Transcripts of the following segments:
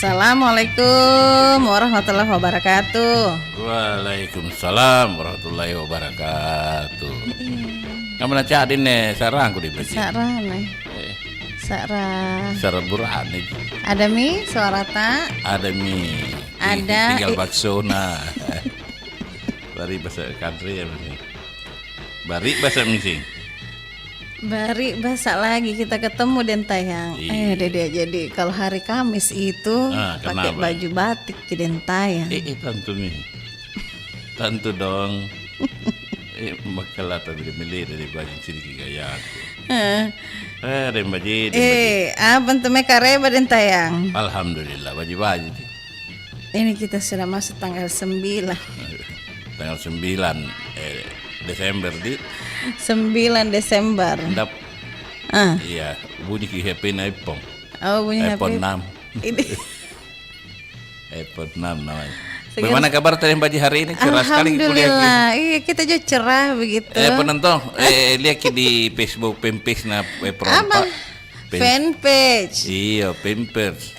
Assalamualaikum warahmatullahi wabarakatuh. Waalaikumsalam warahmatullahi wabarakatuh. Kamu nak cadin nih sarang aku di baju. Sarang nih. Sarang burani. Ada mie suarata. Ada mie. Ada tinggal baksona. Bari bahasa country ya ini. Bari bahasa misi. Bari bahasa lagi kita ketemu dan tayang. Dede jadi kalau hari Kamis itu pakai baju batik jadi tayang. Tentu nih. Tentu dong. Bakal atau beli dari baju sedikit gaya aku. Dari baju. Apa tuh mereka dan tayang. Alhamdulillah baju. Ini kita sudah masuk tanggal 9. Tanggal 9 Desember di 9 Desember. Iya, bunyi HP iPhone. Oh, bunyi iPhone HP. 6. Ini iPhone 6 namanya. Bagaimana kabar tadi pagi hari ini? Cerah sekali kuliah. Alhamdulillah. Iya, kita juga cerah begitu. Penonton, lihat di Facebook fanpage na Apa? Fanpage. Iya, fanpage.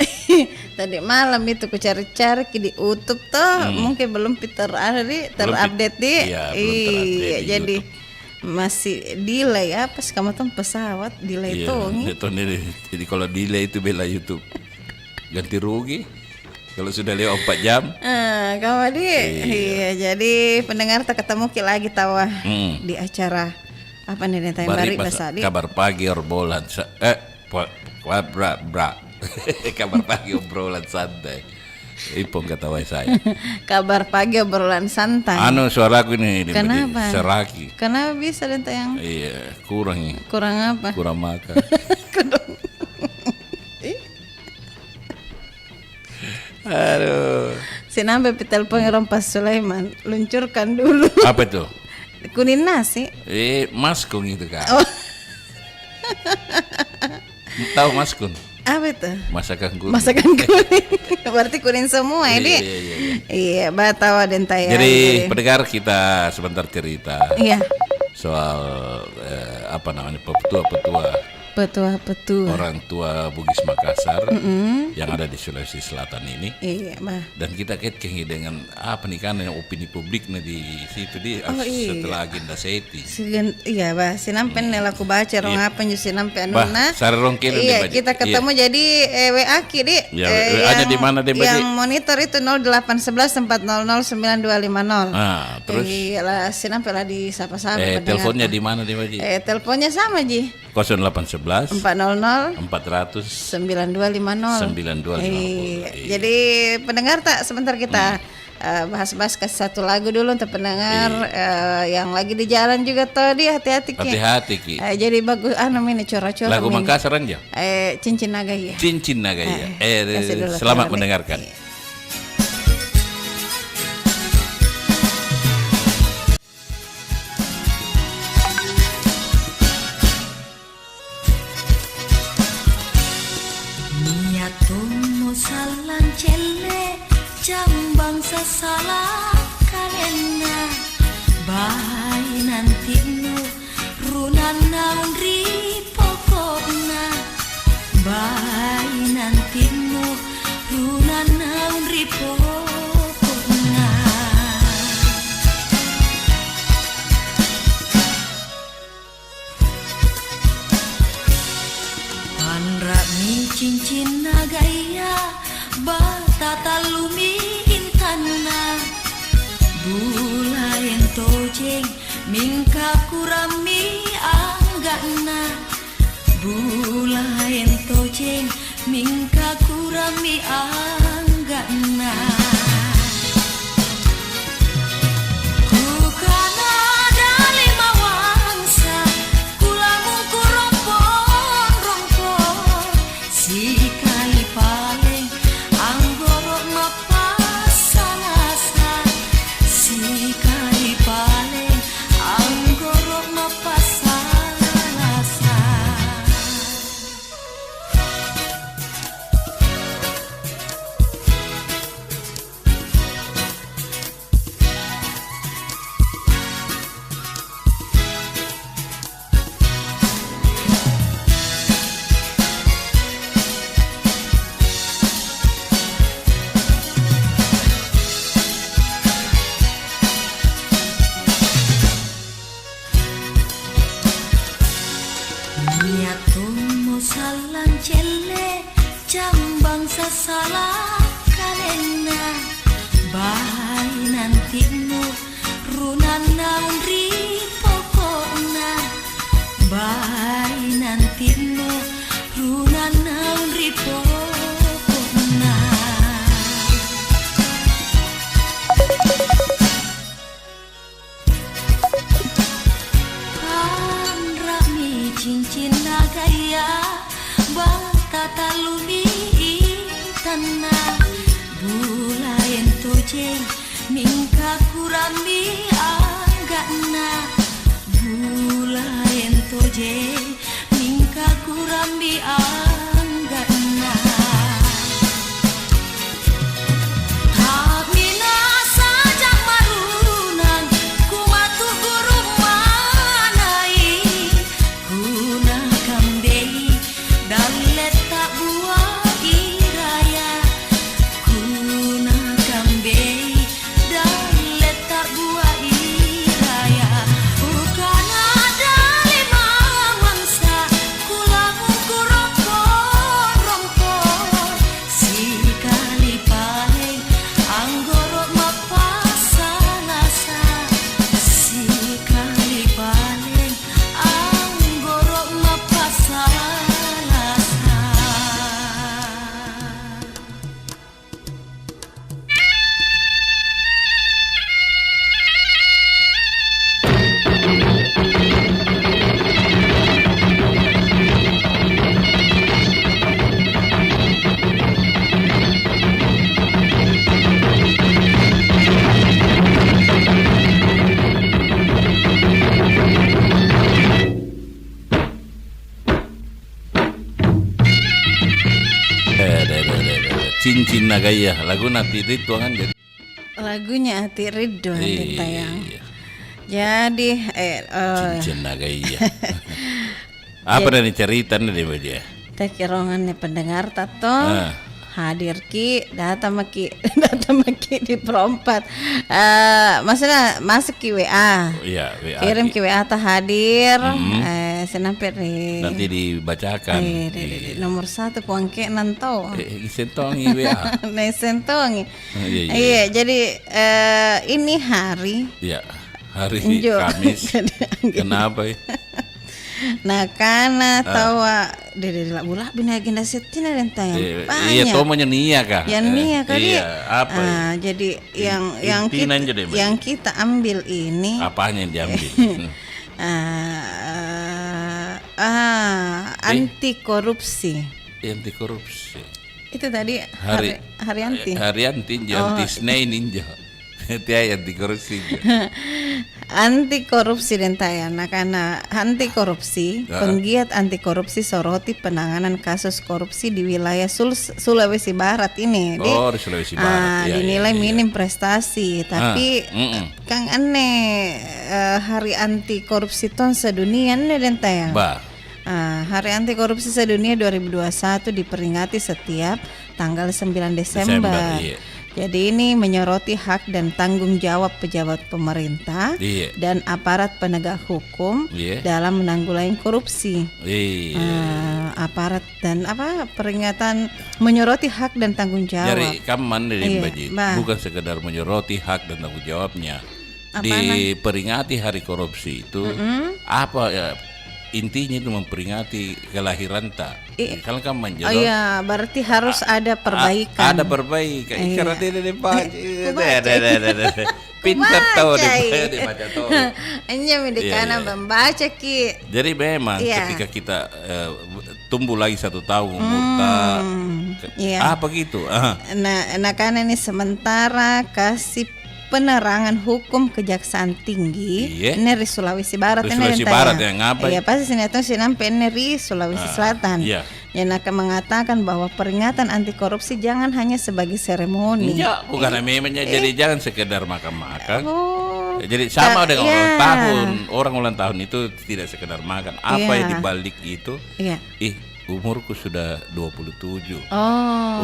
Tadi malam itu ku cari-cari di YouTube tuh, mungkin belum terupdate di. Iya, jadi masih delay ya, pas kamu tuh pesawat delay tuh. Jadi kalau delay itu bela YouTube. Ganti rugi. Kalau sudah lewat 4 jam. Kamu iya, jadi pendengar tak ketemu lagi tawa di acara apa nih tayang bari bahasa di. Kabar pagi obrolan kabar pagi obrolan santai. Ipong kata saya. Kabar pagi obrolan santai. Suaraku ini kenapa? Seraki. Kenapa bisa dan tayang? Iya, kurang. Kurang apa? Kurang makan. Aduh. Sinambe telepon Rompas Sulaiman, luncurkan dulu. Apa itu? Kuning nasi. Maskung itu kan. Oh. Tahu maskung? Apa itu? Masakan kuning. Masakan kuning. Berarti kuning semua ini. Iya, batawa dan tayang. Jadi pendengar kita sebentar cerita. Iya. Soal petua orang tua Bugis Makassar yang ada di Sulawesi Selatan ini. Iya, dan kita kaitkan dengan pernikahan yang opini publik di situ setelah agenda seti. Iya, sinampen laku baca rong apa nyu sinampen anuna. Iya, kita ketemu jadi WA ki di. WA-nya di mana deh? Yang monitor itu 0811 400 9250. Terus iya, sinampen lah di sapa-sapa. Teleponnya di mana deh, Baji? Teleponnya sama, Ji. 0811 400 9250. Jadi pendengar tak sebentar kita bahas-bahas ke satu lagu dulu untuk pendengar yang lagi di jalan juga tadi hati-hati Ki. Hati-hati Ki. Jadi bagus ini cora-cora. Lagu Makassar aja. Cincin Naga ya. Cincin Naga ya. Selamat mendengarkan. Salan cele jambang salah kalena bai nanti runan naun ri pokokna bai nanti runan naun ri pokokna panra mi cincin nagaya batata lumi intana bulayan tojeng mingka kurami anggana bulayan tojeng mingka kurami anggana kukana dali mawangsa kulamun kuropon rompon sikali paling anggorok mapasa sikali paling anggorok mapasa jam bangsa salah kalena bayi nantimu runan naun ri pokokna bayi nantimu runan naun ri pokokna kan rami cincin nagaya tata lumi tanah bulayan tojeng mingka kurami anggana bulayan tojeng mingka kurami anggana tak minasa jak marunan kumatu guru manai guna kambei dan letak buah iraya guna kambei dan letak buah iraya bukan ada lima mangsa kulamu kurokor rongkor sikali paling anggorok mapasalasa sikali paling anggorok mapasalasa. Cincin Nagaya lagu nanti itu kan jadi Lagunya Ati Ridho yang tayang. iya. Jadi Cincin Nagaya. Apa dari cerita nih dia? teh kirongannya pendengar tato hadir ki data maki di perompat. Maksudnya masuk ki WA. Iya, WA. Kirim ki WA ta hadir. Senampe Nanti dibacakan. di nomor 1 puangke nantau. Sentongi WA. Sentongi. Iya. Iya, jadi ini hari Iya, hari Injo. Kamis. Kenapa ya? nah karena tawa dari bulah bina agenda setina dan tayang Iya, toh nia kah? yang nia kali. Iya, apa ya? Jadi yang Intinya kita, aja deh, Mbak. yang kita ambil ini Apanya yang diambil? anti korupsi. Anti korupsi. Itu tadi Hari Haryanti. Haryanti, anti snai ninja. Dia anti korupsi. Anti korupsi dan tayang. Nah, karena anti korupsi, penggiat anti korupsi soroti penanganan kasus korupsi di wilayah Sulawesi Barat ini. Di Sulawesi Barat. Dinilai minim prestasi, tapi Kang aneh hari anti korupsi tahun sedunia nih dan tayang. Hari anti korupsi sedunia 2021 diperingati setiap tanggal 9 Desember. Iya. Jadi ini menyoroti hak dan tanggung jawab pejabat pemerintah dan aparat penegak hukum dalam menanggulangi korupsi. Aparat dan peringatan menyoroti hak dan tanggung jawab. Jadi kaman dari Baji, bukan sekedar menyoroti hak dan tanggung jawabnya. Diperingati hari korupsi itu apa ya? Intinya itu memperingati kelahiran tak. Kalau kan menjadi. Oh iya, berarti harus ada perbaikan. Ada perbaikan. Cara tidak dibaca. Pintar tahu dibaca tahu. Hanya mendekana membaca ki. Jadi memang ketika kita tumbuh lagi 1 tahun umur apa gitu. Nah karena ini sementara kasih penerangan hukum Kejaksaan Tinggi ini di Sulawesi Barat ini Sulawesi Barat yang apa? Iya pasti sinetron sinampe ini di Sulawesi Selatan. Yang akan mengatakan bahwa peringatan anti korupsi jangan hanya sebagai seremoni. Iya, bukan memangnya jadi jangan sekedar makan-makan. Jadi sama dengan ulang tahun. Orang ulang tahun itu tidak sekedar makan. Apa yang dibalik itu? Umurku sudah 27.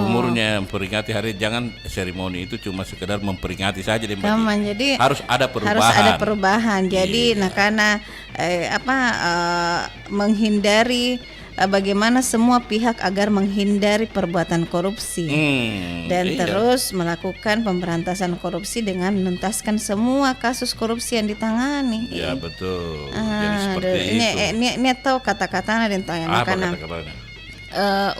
Umurnya memperingati hari, jangan seremoni itu cuma sekedar memperingati saja deh. Jadi harus ada perubahan. Harus ada perubahan. Jadi nah karena menghindari bagaimana semua pihak agar menghindari perbuatan korupsi dan terus melakukan pemberantasan korupsi dengan menuntaskan semua kasus korupsi yang ditangani. Ya betul. Jadi seperti itu. Ini tahu kata-katanya dan tanya makanya.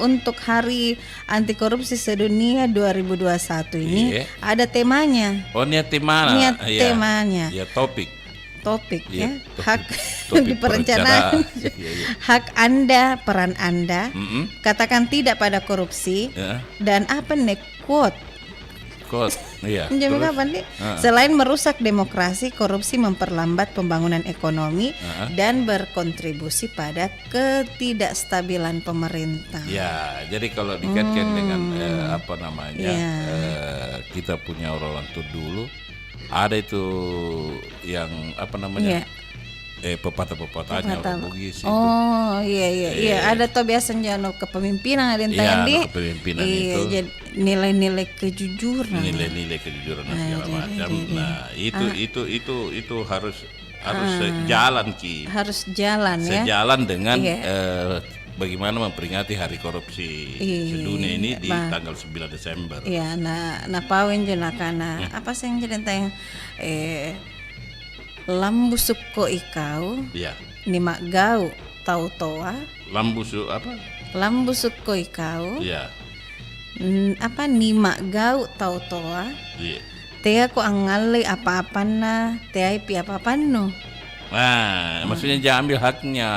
Untuk Hari Anti Korupsi Sedunia 2021 ini ada temanya. Oh, ini temanya. Temanya. Ya, topik ya. Hak di perencanaan. Hak Anda, peran Anda. Katakan tidak pada korupsi. Dan apa nih quote? Iya. Selain merusak demokrasi, korupsi memperlambat pembangunan ekonomi dan berkontribusi pada ketidakstabilan pemerintah. Ya, jadi kalau dikaitkan dengan kita punya orang tua dulu, ada itu yang pepatah-pepatahnya orang Bugis itu. Oh iya. Ada tuh biasanya kepemimpinan ada yang tadi. Kepemimpinan itu. Jadi nilai-nilai kejujuran. Nilai-nilai kejujuran segala macam. Nah, itu harus sejalan Ki. Harus jalan ya. Sejalan dengan bagaimana memperingati Hari Korupsi Sedunia ini di tanggal 9 Desember. Iya, nah pawin jenakana apa sih yang jadi tayang lambu suko ikau, nima gau tau toa. Lambu suko ikau, nima gau tau toa. Tea ko angali apa-apa na, tea pi apa-apa no. Nah, maksudnya jangan ambil haknya.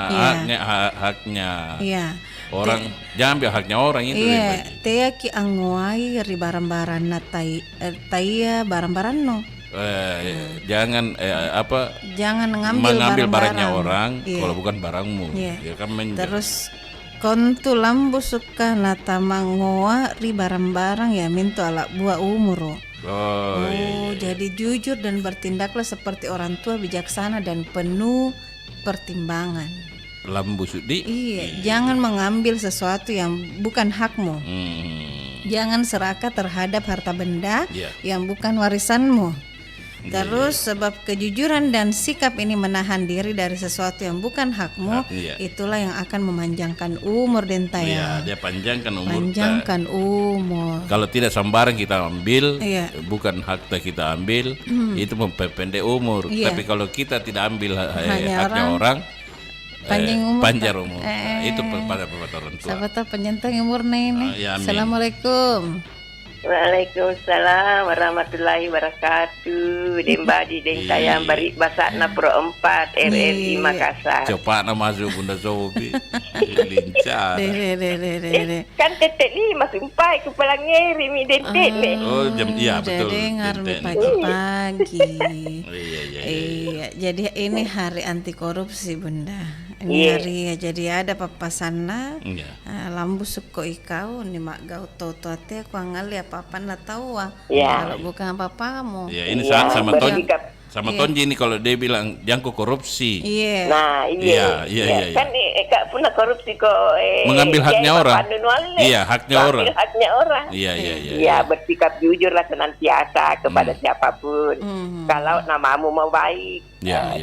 Iya. Orang jangan ambil haknya orang itu. Iya. Tea ki anguai ri barang-barang na taya barang-barang no. Jangan jangan mengambil barangnya orang kalau bukan barangmu. Ya kan terus kontu lambu suka nata mangoa ri barang-barang ya minto ala buah umur. Jadi jujur dan bertindaklah seperti orang tua bijaksana dan penuh pertimbangan. Lambu sudi. Jangan mengambil sesuatu yang bukan hakmu. Jangan serakah terhadap harta benda yang bukan warisanmu. Terus sebab kejujuran dan sikap ini menahan diri dari sesuatu yang bukan hakmu, itulah yang akan memanjangkan umur dentaya. Dia panjangkan umur. Panjangkan umur. Kalau tidak sembarang kita ambil, bukan hak kita ambil, itu memperpendek umur. Tapi kalau kita tidak ambil haknya orang, panjang umur. Itu pada orang tua. Sahabat penyentang umur ini. Assalamualaikum. Waalaikumsalam warahmatullahi wabarakatuh. Dembadi dentayang bari basakna Pro 4 RRI Makassar. Cepat nama masuk Bunda Zobi. Lincah. Kan tetek ni masuk umpai kepala ngeri mi dentek ni. Oh, betul. Jadi ngarmi pagi-pagi. Iya. Jadi ini Hari Anti Korupsi Bunda. Ini hari jadi ada papasanna. Lambu suko ikau ni mak gau toto ate aku angali apa-apa na tahu kalau bukan apa-apamu. Ini sama Tonji ini kalau dia bilang jangan korupsi. Nah, iya. Kan kak pernah korupsi kok mengambil haknya orang. Haknya orang. Iya. Bersikap jujurlah senantiasa kepada siapapun. Kalau namamu mau baik,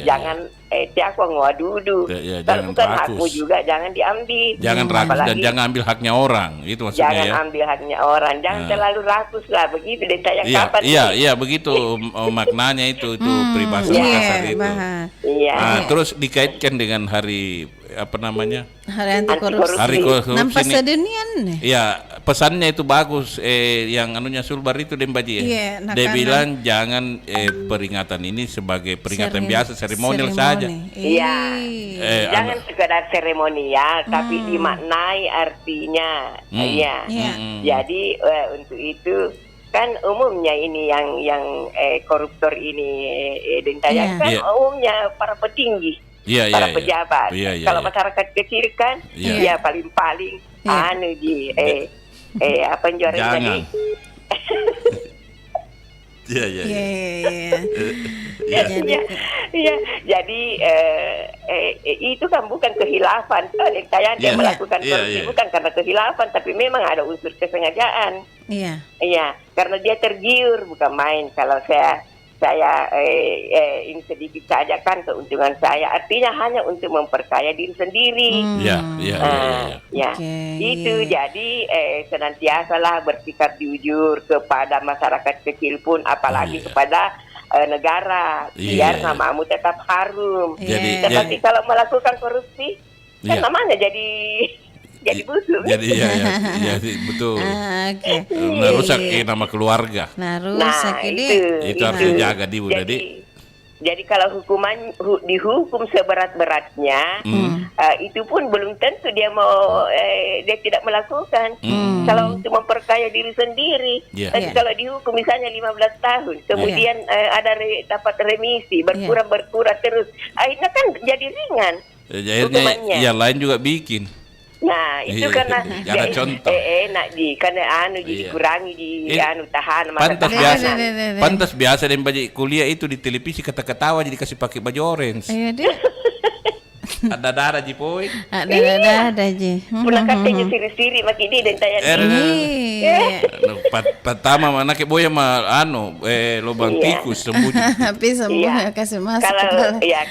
jangan aku ngadudu. Kalau bukan hakmu juga jangan diambil. Jangan rakus dan jangan ambil haknya orang. Itu maksudnya. Jangan ambil haknya orang. Jangan terlalu rakus lah begitu deh yang kapan. Iya begitu maknanya itu peribahasa Makassar itu. Terus dikaitkan dengan hari Hari Anti Korupsi. Hari Korupsi. Nampak sedenian nih. Iya, pesannya itu bagus. Yang anunya Sulbar itu Dembaji. Dia bilang jangan peringatan ini sebagai peringatan biasa seremonial saja. Iya. Jangan sekedar seremonial, tapi dimaknai artinya. Jadi untuk itu kan umumnya ini yang koruptor ini dentayang kan umumnya para petinggi. Para pejabat. Kalau masyarakat kecil kan, paling-paling apa juara tadi? Jadi itu kan bukan kehilafan. Dia melakukan korupsi bukan karena kehilafan, tapi memang ada unsur kesengajaan. Karena dia tergiur, bukan main. Kalau saya saya ini sedikit saja kan keuntungan saya, artinya hanya untuk memperkaya diri sendiri. Itu jadi senantiasalah bersikap jujur kepada masyarakat kecil pun, apalagi kepada negara, biar namamu tetap harum. Tetapi kalau melakukan korupsi kan namanya jadi busuk. Jadi ya betul. Merusak nama keluarga. Rusak itu harus dijaga Jadi kalau dihukum seberat-beratnya, itu pun belum tentu dia tidak melakukan. Kalau untuk memperkaya diri sendiri, tapi kalau dihukum misalnya 15 tahun, kemudian dapat remisi, berkurang terus, akhirnya kan jadi ringan. Akhirnya yang lain juga bikin. Nah, itu karena ada contoh. Karena dikurangi tahan pantas biasa dan baju kuliah itu di televisi kata-katawa jadi kasih pakai baju orange. Ada darah ji poin. Ada ji. Pulang katanya siri-siri makin di dan tayang. Pertama mana ke boya lubang tikus sembunyi. Tapi sembuh kasih masuk.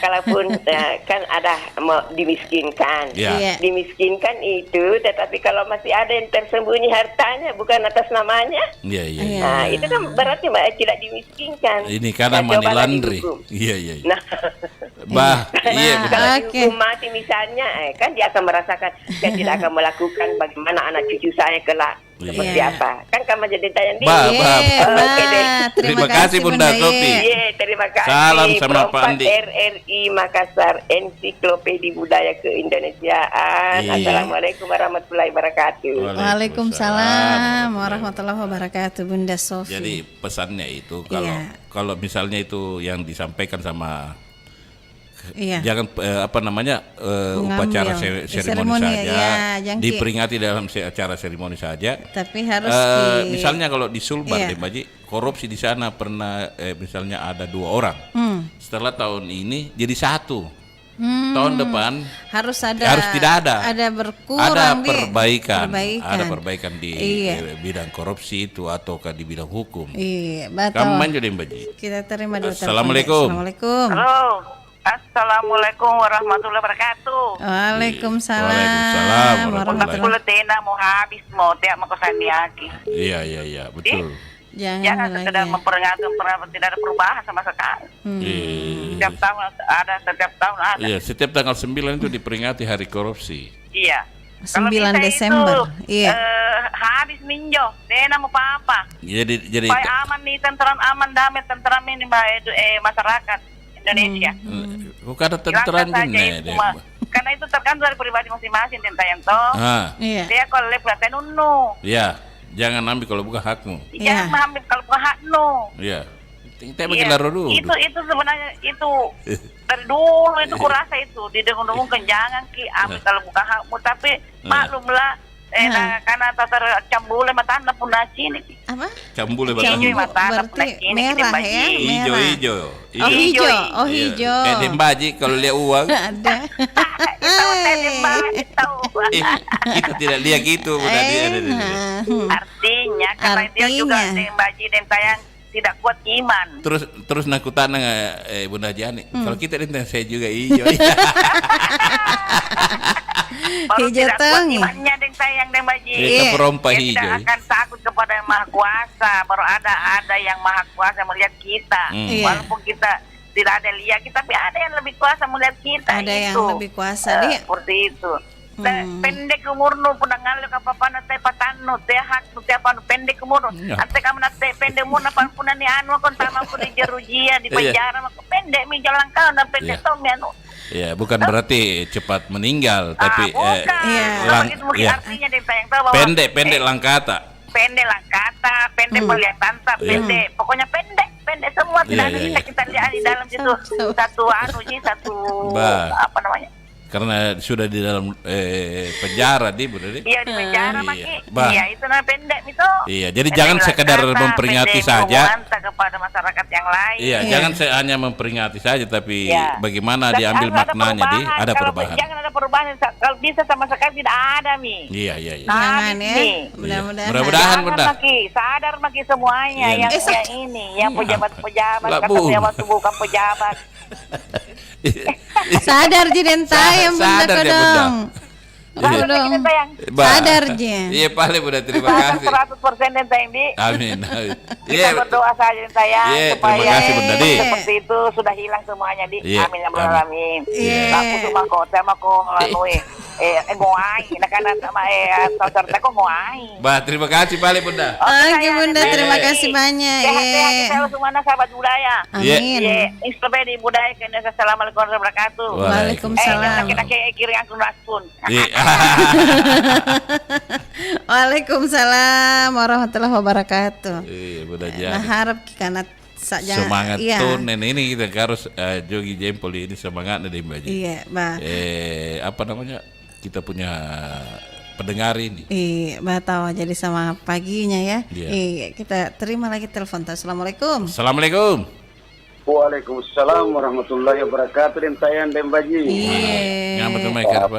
Kalaupun kan ada mau dimiskinkan. Dimiskinkan itu, tetapi kalau masih ada yang tersembunyi hartanya bukan atas namanya. Nah, itu kan berarti tidak dimiskinkan. Ini karena money laundry. Iya. Nah, kalau dihukum mati misalnya, kan dia akan merasakan dia tidak akan melakukan bagaimana anak cucu saya kelak seperti apa. Kan kamu jadi tanya Terima kasih Bunda Sofi. Terima kasih. Salam sama Pak Andi. RRI Makassar, Ensiklopedia Budaya Keindonesiaan. Assalamualaikum warahmatullahi wabarakatuh. Waalaikumsalam warahmatullahi wabarakatuh, Bunda Sofi. Jadi pesannya itu kalau misalnya itu yang disampaikan sama jangan upacara seremoni saja, diperingati dalam acara seremoni saja. Tapi harus misalnya kalau di Sulbar korupsi di sana pernah misalnya ada 2 orang. Setelah tahun ini jadi 1. Tahun depan harus tidak ada. Berkurang. Ada perbaikan di bidang korupsi itu ataukah di bidang hukum. Kamu maju deh Mbak Ji. Kita terima dulu. Assalamualaikum. Halo. Assalamualaikum warahmatullahi wabarakatuh. Waalaikumsalam warahmatullahi wabarakatuh. Mau habis mau tiap mau kesaniaki. Iya betul. Jangan sekedar memperingati, tidak ada perubahan sama sekali. Setiap tahun ada. Iya, setiap tanggal 9 itu diperingati hari korupsi. Iya. 9 Desember. Habis minjo, dena mau apa? Jadi supaya aman nih, aman damai tentram ini masyarakat Indonesia. Bukan ada tentram ini. Karena itu tergantung dari pribadi masing-masing tentang toh. Dia kalau lepas nunu. Iya, jangan ambil kalau bukan hakmu. Jangan ambil kalau bukan hakmu. Iya. Kita bagi laro dulu. Itu sebenarnya itu dari dulu itu kurasa itu didengung-dengungkan jangan ambil kalau bukan hakmu, tapi maklumlah karena cambule matanda pun nasi ini. Apa? Cambule matanda pun nasi ini. Merah ya? Hijau. Hijau. Dembaji kalau lihat uang. Ada. Tahu. Kita tidak lihat gitu. Artinya karena dia juga dembaji dan tayang tidak kuat iman. Terus nakutana Bunda Jani. Kalau kita dengan saya juga hijau. Baru tidak kuat imannya dengan sayang dan baji. Kita perompa hijau. Kita akan takut kepada yang Maha Kuasa. Baru ada yang Maha Kuasa melihat kita. Walaupun kita tidak ada lihat kita, tapi ada yang lebih kuasa melihat kita. Ada yang lebih kuasa dia. Seperti itu. Pendek umurnu puna ngaluk apa na te patanu te haknu te apa pendek umurnu ante kamu na te pendek umurnu apa puna ni anu kon tama ku di jerujia di penjara maka pendek mi jalan kau na pendek to mi anu. Ya, bukan berarti cepat meninggal, tapi artinya dia sayang tahu bahwa pendek langkata. Pendek langkata, pendek kelihatan pendek, pokoknya pendek semua tidak ada kita lihat di dalam situ satu apa namanya? Karena sudah di dalam penjara di benar. Iya di penjara Iya. Maki. Bah. Iya itu namanya pendek itu. Iya, jadi jangan sekedar memperingati saja. Kepada masyarakat yang lain. Iya, jangan hanya memperingati saja, tapi Iya. bagaimana Tapi diambil harus maknanya di ada Kalau perubahan. Jangan ada perubahan. Kalau bisa sama sekali tidak ada Mi. Iya, iya, iya. Jangan ya. Nih. Mudah-mudahan. Mudah-mudahan. Jangan Bunda. Maki, sadar Maki semuanya Iya. yang ini, yang pejabat-pejabat, Lah, kata Bung. pejabat itu bukan pejabat. Sadar jadi yang bunda Sadar dia, kodong. Sadar Dong. kita tayang. Sadar je. Iya, paling Bunda, terima Sadar kasih. 100% dan tayang di. Amin. Amin. Kita berdoa saja dan tayang Iya, supaya terima kasih, Bunda Di. seperti itu sudah hilang semuanya di. Iya, Amin ya rabbal alamin. Iya. Aku cuma kok sama kok ngoai, nakana sama saudara ko ngoai. Bah, terima kasih paling Bunda. Oke bunda, terima Iya. kasih banyak. Sehat-sehat Iya. kita semua sahabat budaya. Amin. Iya, inspirasi budaya kena assalamualaikum warahmatullahi wabarakatuh. Waalaikumsalam. Kita kayak kiri aku naspun. Iya. Waalaikumsalam warahmatullahi wabarakatuh. Iya, Bunda Nah, jadi. harap karena Semangat iya. tunen ini kita harus jogi jempol ini semangatnya deh Mbak Ji. Iya, Mbak. Apa namanya? Kita punya pendengar ini. Iya, Mbak tahu jadi sama paginya ya. Iya. Iya, kita terima lagi telepon. Assalamualaikum. Assalamualaikum. Waalaikumsalam warahmatullahi wabarakatuh. Dan tayang dan baji. Iya. Ngapa tuh mereka apa?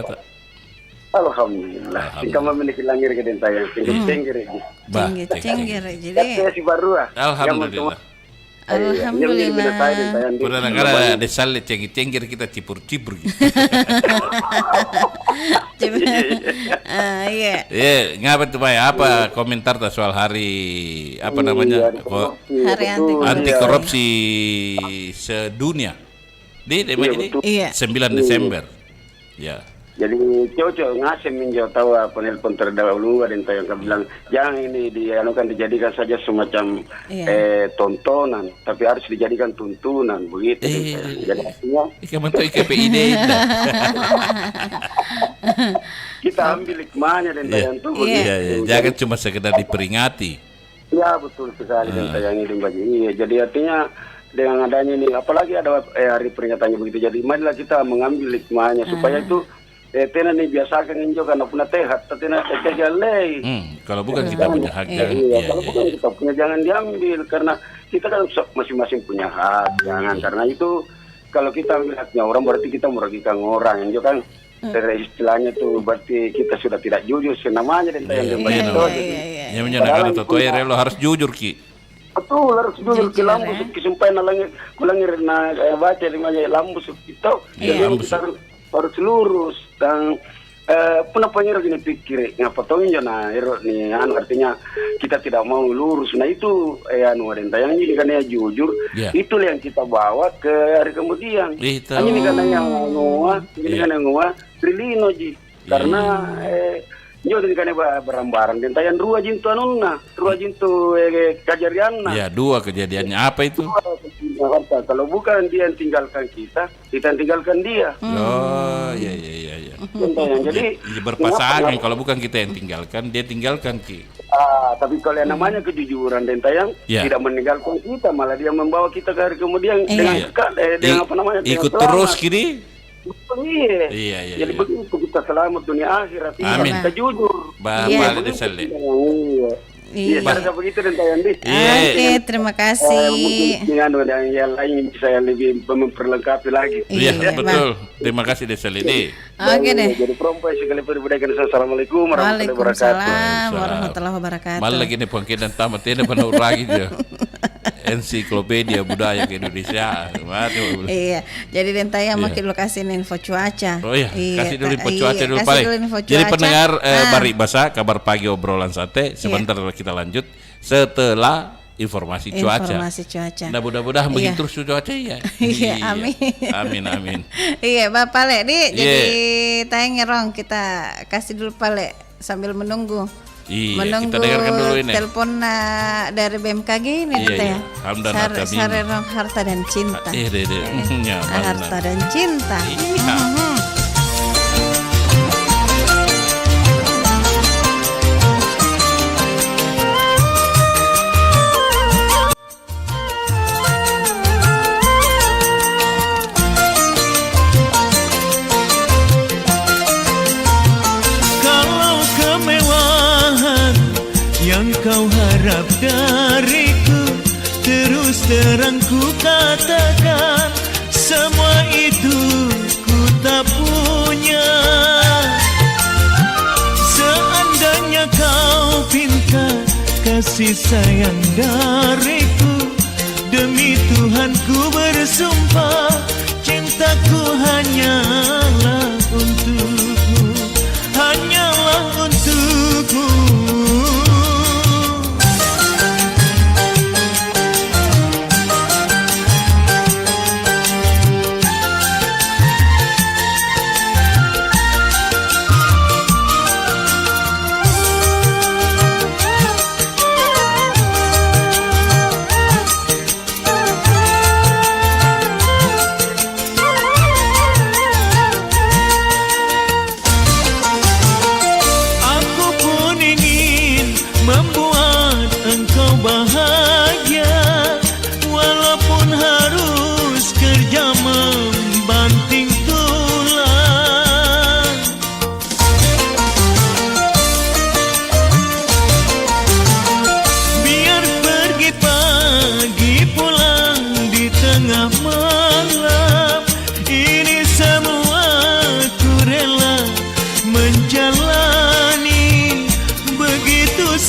Alhamdulillah. Jika memiliki langir ke dentayang, tinggi ini. Bah, Cenggir jadi. Saya si baru ah. Alhamdulillah. Alhamdulillah. Pernah negara desalit cengkir kita cipur-cipur gitu. Iya. Iya, ngapa tuh Pak? Apa komentar tuh soal hari apa namanya? Hari Anti korupsi sedunia. Di mana ini? Iya. 9 Desember. Ya. Jadi cocok ngasih minjau tahu penelpon terdahulu ada yang bilang jangan ini dijadikan saja semacam tontonan, tapi harus dijadikan tuntunan begitu. Jadi artinya Kamu tuh KPID kita ambil hikmahnya dan tayang itu begitu. Iya, jangan cuma sekedar diperingati. Ya betul sekali dan tayang ini bagi. Iya, jadi artinya dengan adanya ini, apalagi ada hari peringatannya begitu. Jadi marilah kita mengambil hikmahnya supaya itu tena nih biasakan injo karena punya tehat, tena tegalei. Kalau bukan kita punya hak jangan. Kalau bukan kita punya jangan diambil karena kita kan masing-masing punya hak. Jangan karena itu kalau kita ambil haknya orang berarti kita merugikan orang. Injo kan istilahnya tuh berarti kita sudah tidak jujur senamanya dan yang itu. Ya menyatakan sesuai relo harus jujur Ki. Betul harus jujur ke lambu kesumpahan langir na baca di mana lambu kita. Jadi kita harus lurus dan pernah pengira gini pikir ngapa tongin jana nih artinya kita tidak mau lurus. Nah itu anu ada yang ini karena jujur itulah yang kita bawa ke hari kemudian. Ini karena yang ngua Trilino ji karena Nyo kan berambaran dan tayan dua jintu anunna, dua jintu kajarianna. Ya, dua kejadiannya apa itu? Kalau bukan dia yang tinggalkan kita yang tinggalkan dia. Oh, iya. Jadi berpasangan kalau bukan kita yang tinggalkan, dia tinggalkan Ki. Tapi kalau yang namanya kejujuran dan tayang tidak meninggalkan kita, malah dia membawa kita ke hari kemudian dengan apa namanya? Ikut terus kiri. Iya. Jadi begitu kita selamat dunia akhirat. Amin. Kita jujur. Balik desale. Iya, saya begitu dan tayang di. Oke, terima kasih. Mungkin dengan yang lain saya lebih memperlengkapi lagi. Iya, betul. Terima kasih desale di. Oke deh. Jadi perempuan sekali berbudaya. Assalamualaikum warahmatullahi wabarakatuh. Waalaikumsalam warahmatullahi wabarakatuh. Malah lagi nih pangkilan tamat ini penuh lagi dia. Ensiklopedia budaya ke Indonesia. Waduh. Iya, jadi Dentaya makin lokasi info cuaca. Oh iya, kasih dulu info cuaca dulu paling. Jadi pendengar Bari Basa, kabar pagi obrolan sate. Sebentar kita lanjut setelah informasi cuaca. Nah, mudah-mudahan begitu terus cuaca ya. Iya, amin. Amin. Iya, Bapak Lek, jadi tayangnya Rong kita kasih dulu Pak sambil menunggu. Iya, menunggu kita dengarkan dulu ini. Telepon dari BMKG ini iya. Sare Rong Harta dan Cinta. Iya. Harta dan Cinta. Iya. kau harap dariku? Terus terang ku katakan, semua itu ku tak punya. Seandainya kau pinta kasih sayang dariku, demi Tuhan ku bersumpah, cintaku hanyalah untukmu, hanyalah untukmu.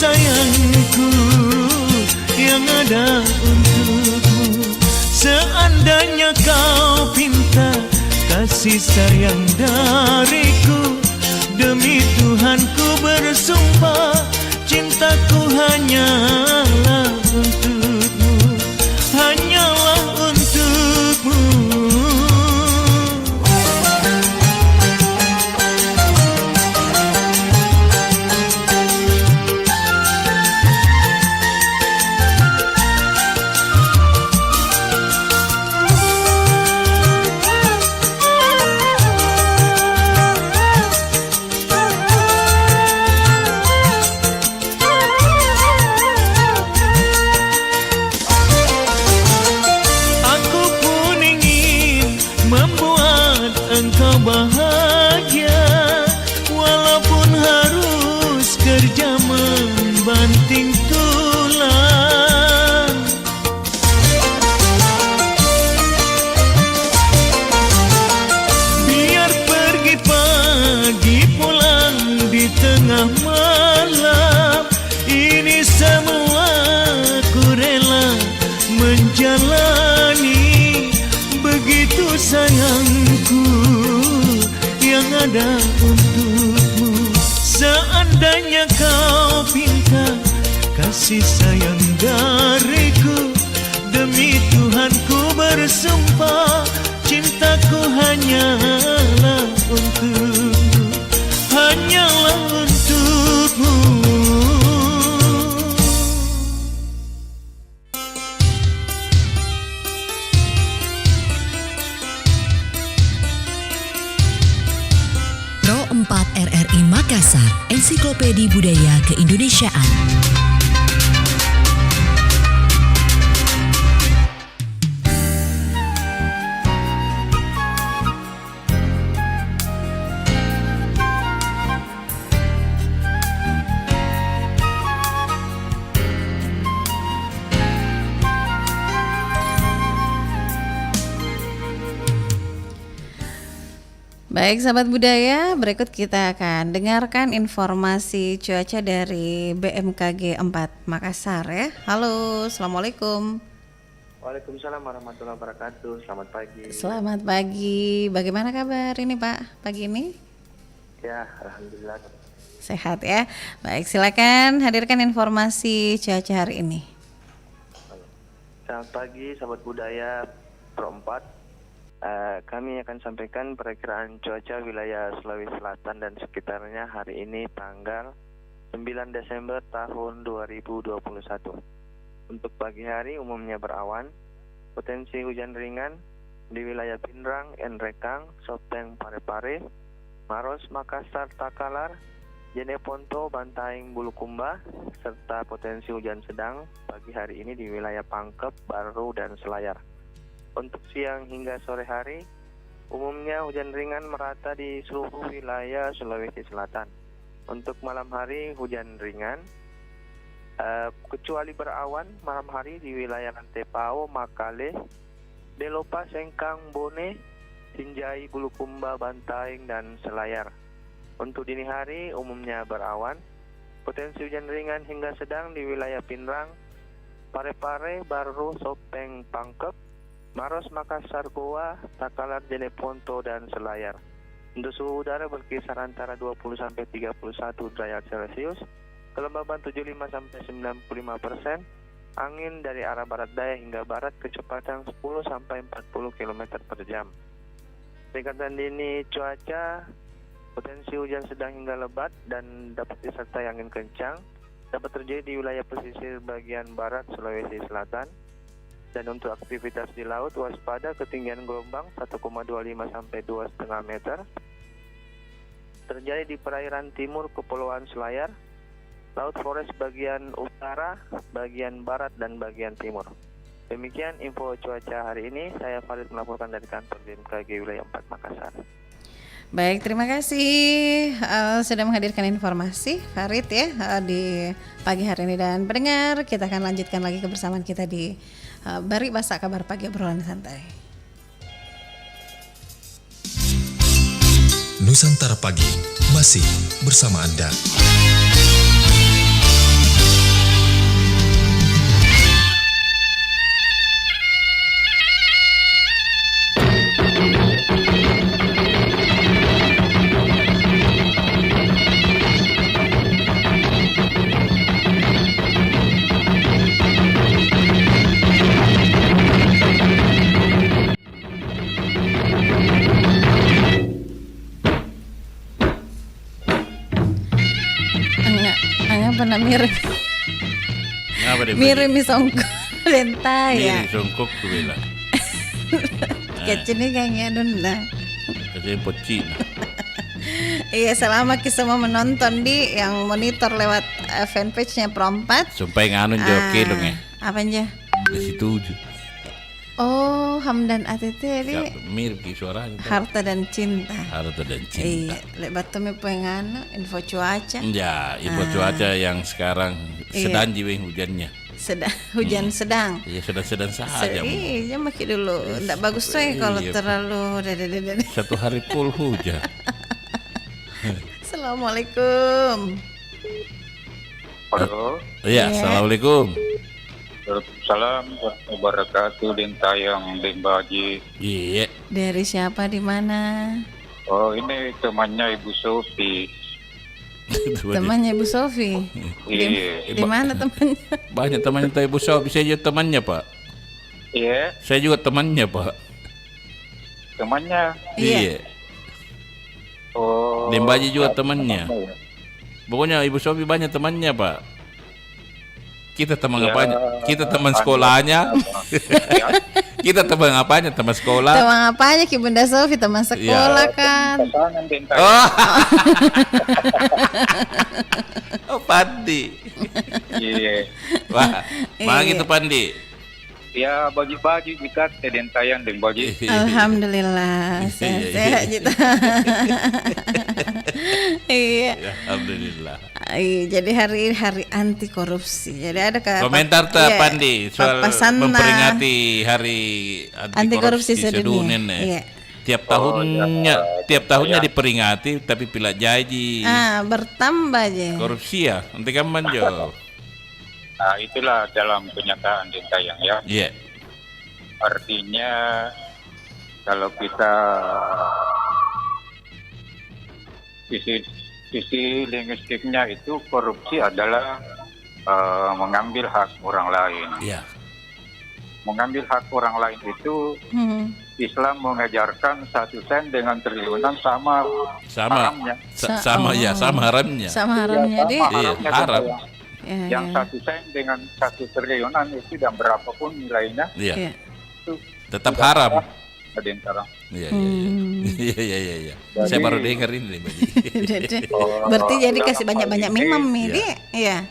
Sayangku yang ada untukmu, seandainya kau pinta kasih sayang dariku, demi Tuhan ku bersumpah, cintaku hanyalah untukmu, hanyalah untukmu. Bahagia walaupun harus kerja membanting tulang. Biar pergi pagi pulang di tengah malam, ini semua ku rela menjalani. Begitu sayangku yang ada untukmu, seandainya kau pinta kasih sayang dariku, demi Tuhan ku bersumpah, cintaku hanyalah untukmu, hanyalah untukmu. Pro 4 RRI Makassar, Ensiklopedia Budaya Keindonesiaan. Baik sahabat budaya, berikut kita akan dengarkan informasi cuaca dari BMKG 4 Makassar ya. Halo, Assalamualaikum. Waalaikumsalam warahmatullahi wabarakatuh. Selamat pagi. Selamat pagi. Bagaimana kabar ini Pak pagi ini? Ya, alhamdulillah. Sehat ya. Baik, silakan hadirkan informasi cuaca hari ini. Selamat pagi sahabat budaya Pro 4. Kami akan sampaikan perakiraan cuaca wilayah Sulawesi Selatan dan sekitarnya hari ini tanggal 9 Desember tahun 2021. Untuk pagi hari umumnya berawan, potensi hujan ringan di wilayah Pindrang, Enrekang, Sopeng, Parepare, Maros, Makassar, Takalar, Jeneponto, Bantaeng, Bulukumba, serta potensi hujan sedang pagi hari ini di wilayah Pangkep, Baru, dan Selayar. Untuk siang hingga sore hari, umumnya hujan ringan merata di seluruh wilayah Sulawesi Selatan. Untuk malam hari hujan ringan kecuali berawan malam hari di wilayah Lantepao, Makale, Belopa, Sengkang, Bone, Sinjai, Bulukumba, Bantaeng, dan Selayar. Untuk dini hari umumnya berawan, potensi hujan ringan hingga sedang di wilayah Pinrang, Parepare, Baru, Sopeng, Pangkep, Maros, Makassar, Goa, Takalar, Jeneponto, dan Selayar. Untuk suhu udara berkisar antara 20 sampai 31 derajat Celcius, kelembaban 75 sampai 95%, angin dari arah barat daya hingga barat kecepatan 10 sampai 40 km per jam. Peringatan dini cuaca, potensi hujan sedang hingga lebat dan dapat disertai angin kencang, dapat terjadi di wilayah pesisir bagian barat Sulawesi Selatan. Dan untuk aktivitas di laut, waspada ketinggian gelombang 1,25 sampai 2,5 meter. Terjadi di perairan timur Kepulauan Selayar, Laut Flores bagian utara, bagian barat, dan bagian timur. Demikian info cuaca hari ini. Saya Farid melaporkan dari kantor BMKG wilayah 4 Makassar. Baik, terima kasih sudah menghadirkan informasi Farid ya di pagi hari ini. Dan pendengar, kita akan lanjutkan lagi kebersamaan kita di Bari Basa Kabar Pagi Obrolan Santai. Nusantara Pagi masih bersama Anda. Pernah mirip misongko lentai ya. Mirip songkok tu bela. Kecil ni kayaknya dunda. Kecil poci. Iya, selamat kita semua menonton di yang monitor lewat fanpage-nya Pro4. Sampai nganu joki dong ya. Apa aja? Di situ. Oh, Hamdan ATT ini mirip ki suaranya. Harta dan Cinta. Harta dan Cinta. Iya, lebat tu pengen info cuaca. Ya, info cuaca yang sekarang sedang jiwing hujannya. Hujan sedang. Iya, sedang saja. Iya, makin dulu. Enggak bagus tuh kalau terlalu. Satu hari full hujan. Assalamualaikum. Halo. Iya, assalamualaikum. Salam wabarakatuh Dintayang Dembaji. Iya. Dari siapa di mana? Oh, ini temannya Ibu Sofi. Temannya Ibu Sofi. Iya. Di mana temannya? Banyak temannya Ibu Sofi. Saya juga temannya, Pak. Iya. Saya juga temannya, Pak. Temannya? Iya. Oh. Dembaji juga temannya. Pokoknya Ibu Sofi banyak temannya, Pak. Kita teman apanya? Kita teman sekolahnya. Kita teman apanya? Teman sekolah. Teman apanya Ki Bunda Sofi? Teman sekolah kan. Oh, Pandi. Iya. Wah, mana gitu Pandi? Ya, bagi-bagi kita Dintayang Dembaji. Alhamdulillah. Sehat kita. Iya. Alhamdulillah. Jadi hari anti korupsi. Jadi ada komentar Pandi soal memperingati hari anti korupsi sedunia. Iya. Tiap tahunnya diperingati, tapi pila jadi bertambah aja korupsi ya. Nanti kan manjo. Nah, itulah dalam kenyataan Dintayang ya. Iya. Artinya kalau kita sisi linguistiknya itu korupsi adalah mengambil hak orang lain. Iya. Mengambil hak orang lain itu Islam mengajarkan 1 sen dengan triliunan sama haramnya. Sama haramnya. Sama haramnya deh. Iya, haram. Yang 1 sen dengan 1 triliunan itu dan berapapun nilainya. Iya. Itu tetap haram. Iya. Saya baru dengar ini nih, berarti jadi kasih banyak-banyak minum ini. Iya.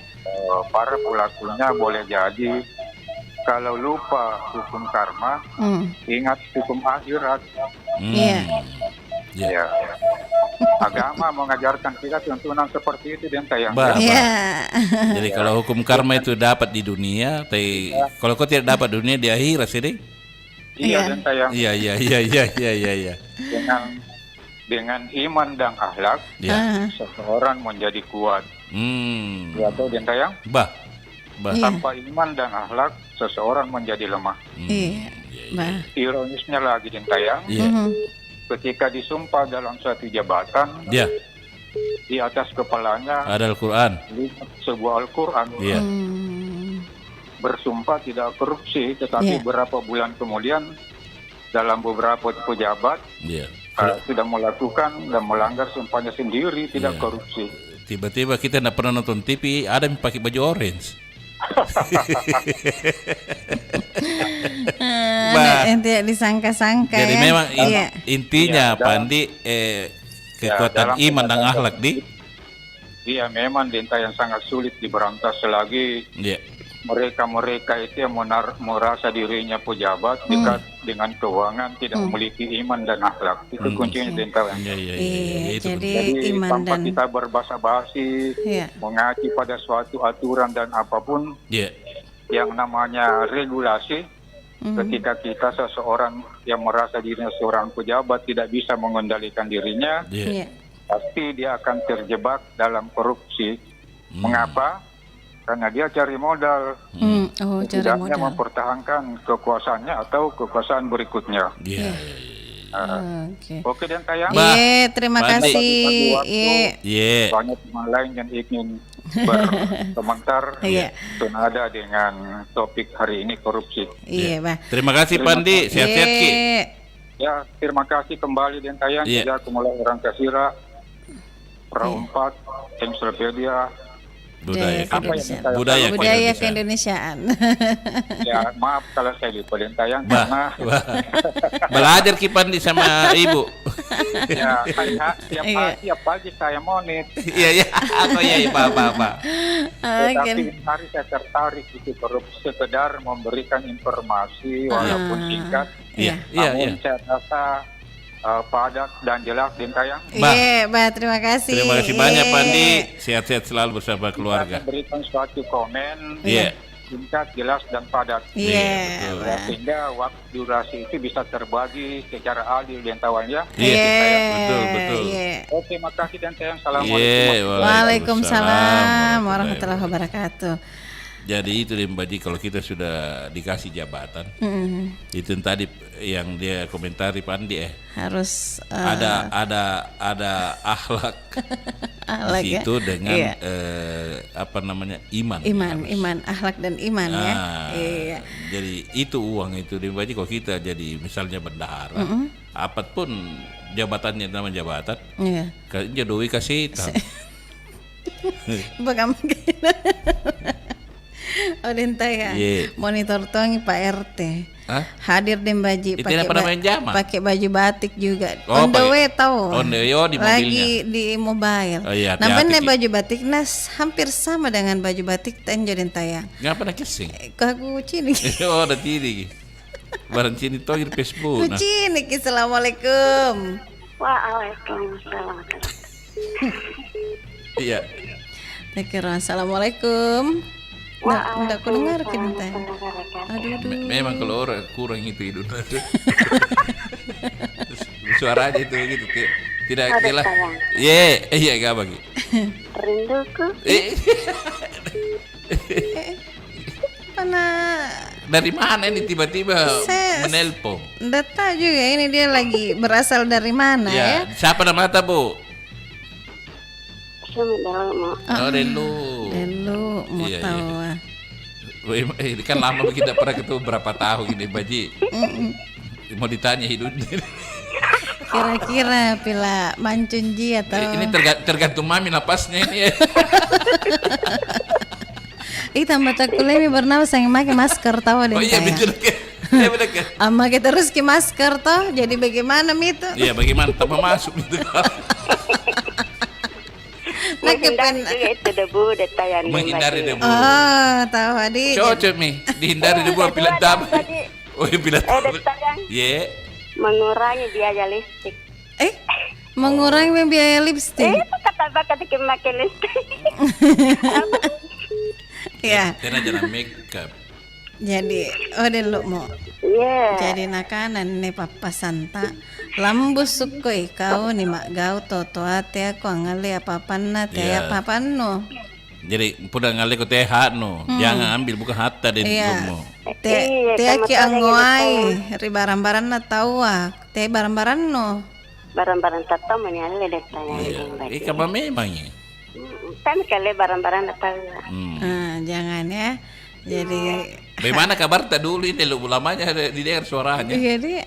Para pelakunya boleh jadi kalau lupa hukum karma, ingat hukum akhirat. Iya. Ya. Agama mengajarkan kita tuntunan seperti itu dan tayang. Jadi kalau hukum karma itu dapat di dunia, tapi kalau kau tidak dapat dunia di akhirat sih, Iya dan tayang. Iya. Dengan iman dan akhlak, seseorang menjadi kuat. Atau dan tayang. Tanpa iman dan akhlak, seseorang menjadi lemah. Ironisnya lagi dan tayang. Ketika disumpah dalam suatu jabatan, di atas kepalanya ada Al-Quran, sebuah Al-Quran. Bersumpah tidak korupsi, tetapi beberapa bulan kemudian dalam beberapa pejabat sudah melakukan dan melanggar sumpahnya sendiri tidak korupsi. Tiba-tiba kita tidak pernah nonton TV, ada yang pakai baju orange. Tidak disangka-sangka. Jadi memang intinya Pandi kekuatan iman dan akhlak di. Iya memang denta yang sangat sulit diberantas selagi mereka itu yang merasa dirinya pejabat dekat dengan keuangan, tidak memiliki iman dan akhlak. Itu kuncinya denta. Jadi iman tanpa dan kita berbasa-basi mengacu pada suatu aturan dan apapun yang namanya regulasi. Ketika kita seseorang yang merasa dirinya seorang pejabat tidak bisa mengendalikan dirinya, pasti dia akan terjebak dalam korupsi. Mengapa? Karena dia cari modal, tidaknya mempertahankan kekuasaannya atau kekuasaan berikutnya. Oke dan tayang. Terima kasih. Banyak teman lain yang ingin berkomentar senada dengan topik hari ini korupsi. Terima kasih Pandi, sehat-sehat Ki. Ya, terima kasih kembali dan tayang. Sejak mulai orang Kasira, Perahu 4, Encyclopedia budaya keindonesiaan. Ya, maaf kalau saya lupa dan tayang karena belajar Ki Pandi sama Ibu. Ya, tiap pagi saya monet. Iya, Pak. Tetapi hari saya tertarik itu sekedar memberikan informasi walaupun singkat. Namun saya rasa padat dan jelas dan tayang. Terima kasih. Terima kasih banyak Pandi. Sehat-sehat selalu bersama keluarga. Berikan suatu komen singkat, jelas dan padat. Sehingga waktu durasi itu bisa terbagi secara adil dan tayang ya. Betul. Oke, makasih dan tayang. Assalamualaikum. Waalaikumsalam warahmatullahi wabarakatuh. Jadi itu Baji, kalau kita sudah dikasih jabatan, itu tadi yang dia komentari Pandi harus ada akhlak di situ dengan iman, akhlak dan iman Jadi itu uang itu Baji, kalau kita jadi misalnya bendahara, apapun jabatannya namanya jabatan, kan jodohi kasih hitam. Odenta ya, monitor tongi Pak RT hadir di Baji pakai baju batik juga. On the way tahu. Lagi di mobile. Namanya baju batik hampir sama dengan baju batik Tenjo dan Tayang. Ngapa nak kising? Kagu cini. Ada tiri. Barang cini toir Facebook. Cini. Assalamualaikum. Waalaikumsalam. Iya. Assalamualaikum. Nggak aku dengar kita. Aduh. Memang kalau orang kurang itu hidup. Suaranya itu gitu. Tidak jelas. Iya gak bagi. Rinduku. Dari mana ini tiba-tiba menelpon? Nggak tahu juga ini dia lagi berasal dari mana ya. Siapa nama Bu? Delu mau tahu. Ini kan lama kita pernah ketemu berapa tahun ini Baji. Mau ditanya hidupnya. Kira-kira pila mancunji atau ini tergantung mami napasnya ini. Tambah takulemi bernapas yang pakai masker tahu deh. Oh iya betul kan. Amma kita terus ke masker toh. Jadi bagaimana itu? Iya bagaimana tambah masuk itu. Menghindari juga itu debu detayan. Menghindari debu. Oh, tahu Adi. Cocok nih, dihindari debu pilih tab. Oh, pilih tab. Mengurangi biaya listrik. Mengurangi biaya lipstick. Itu kata bakat pakai lipstick. Ya. Karena jangan make up. Jadi, lo mau. Iya. Jadi nakanan nih papa santa. Lambus sukoi kau nih mak gau toto ate aku ngale apa na te apa no. Jadi pudah ngale ko teh hat no. Jangan ambil bukan hatta den mo. Te aki angoai ri barang-barang na tawa. Te barang-barang no. Barang-barang tato menyale deh tanya. Ika memangnya. Kan kali barang-barang na tawa. Jangan ya. Jadi bagaimana kabar tak dulu ini lu lamanya didengar suaranya. Jadi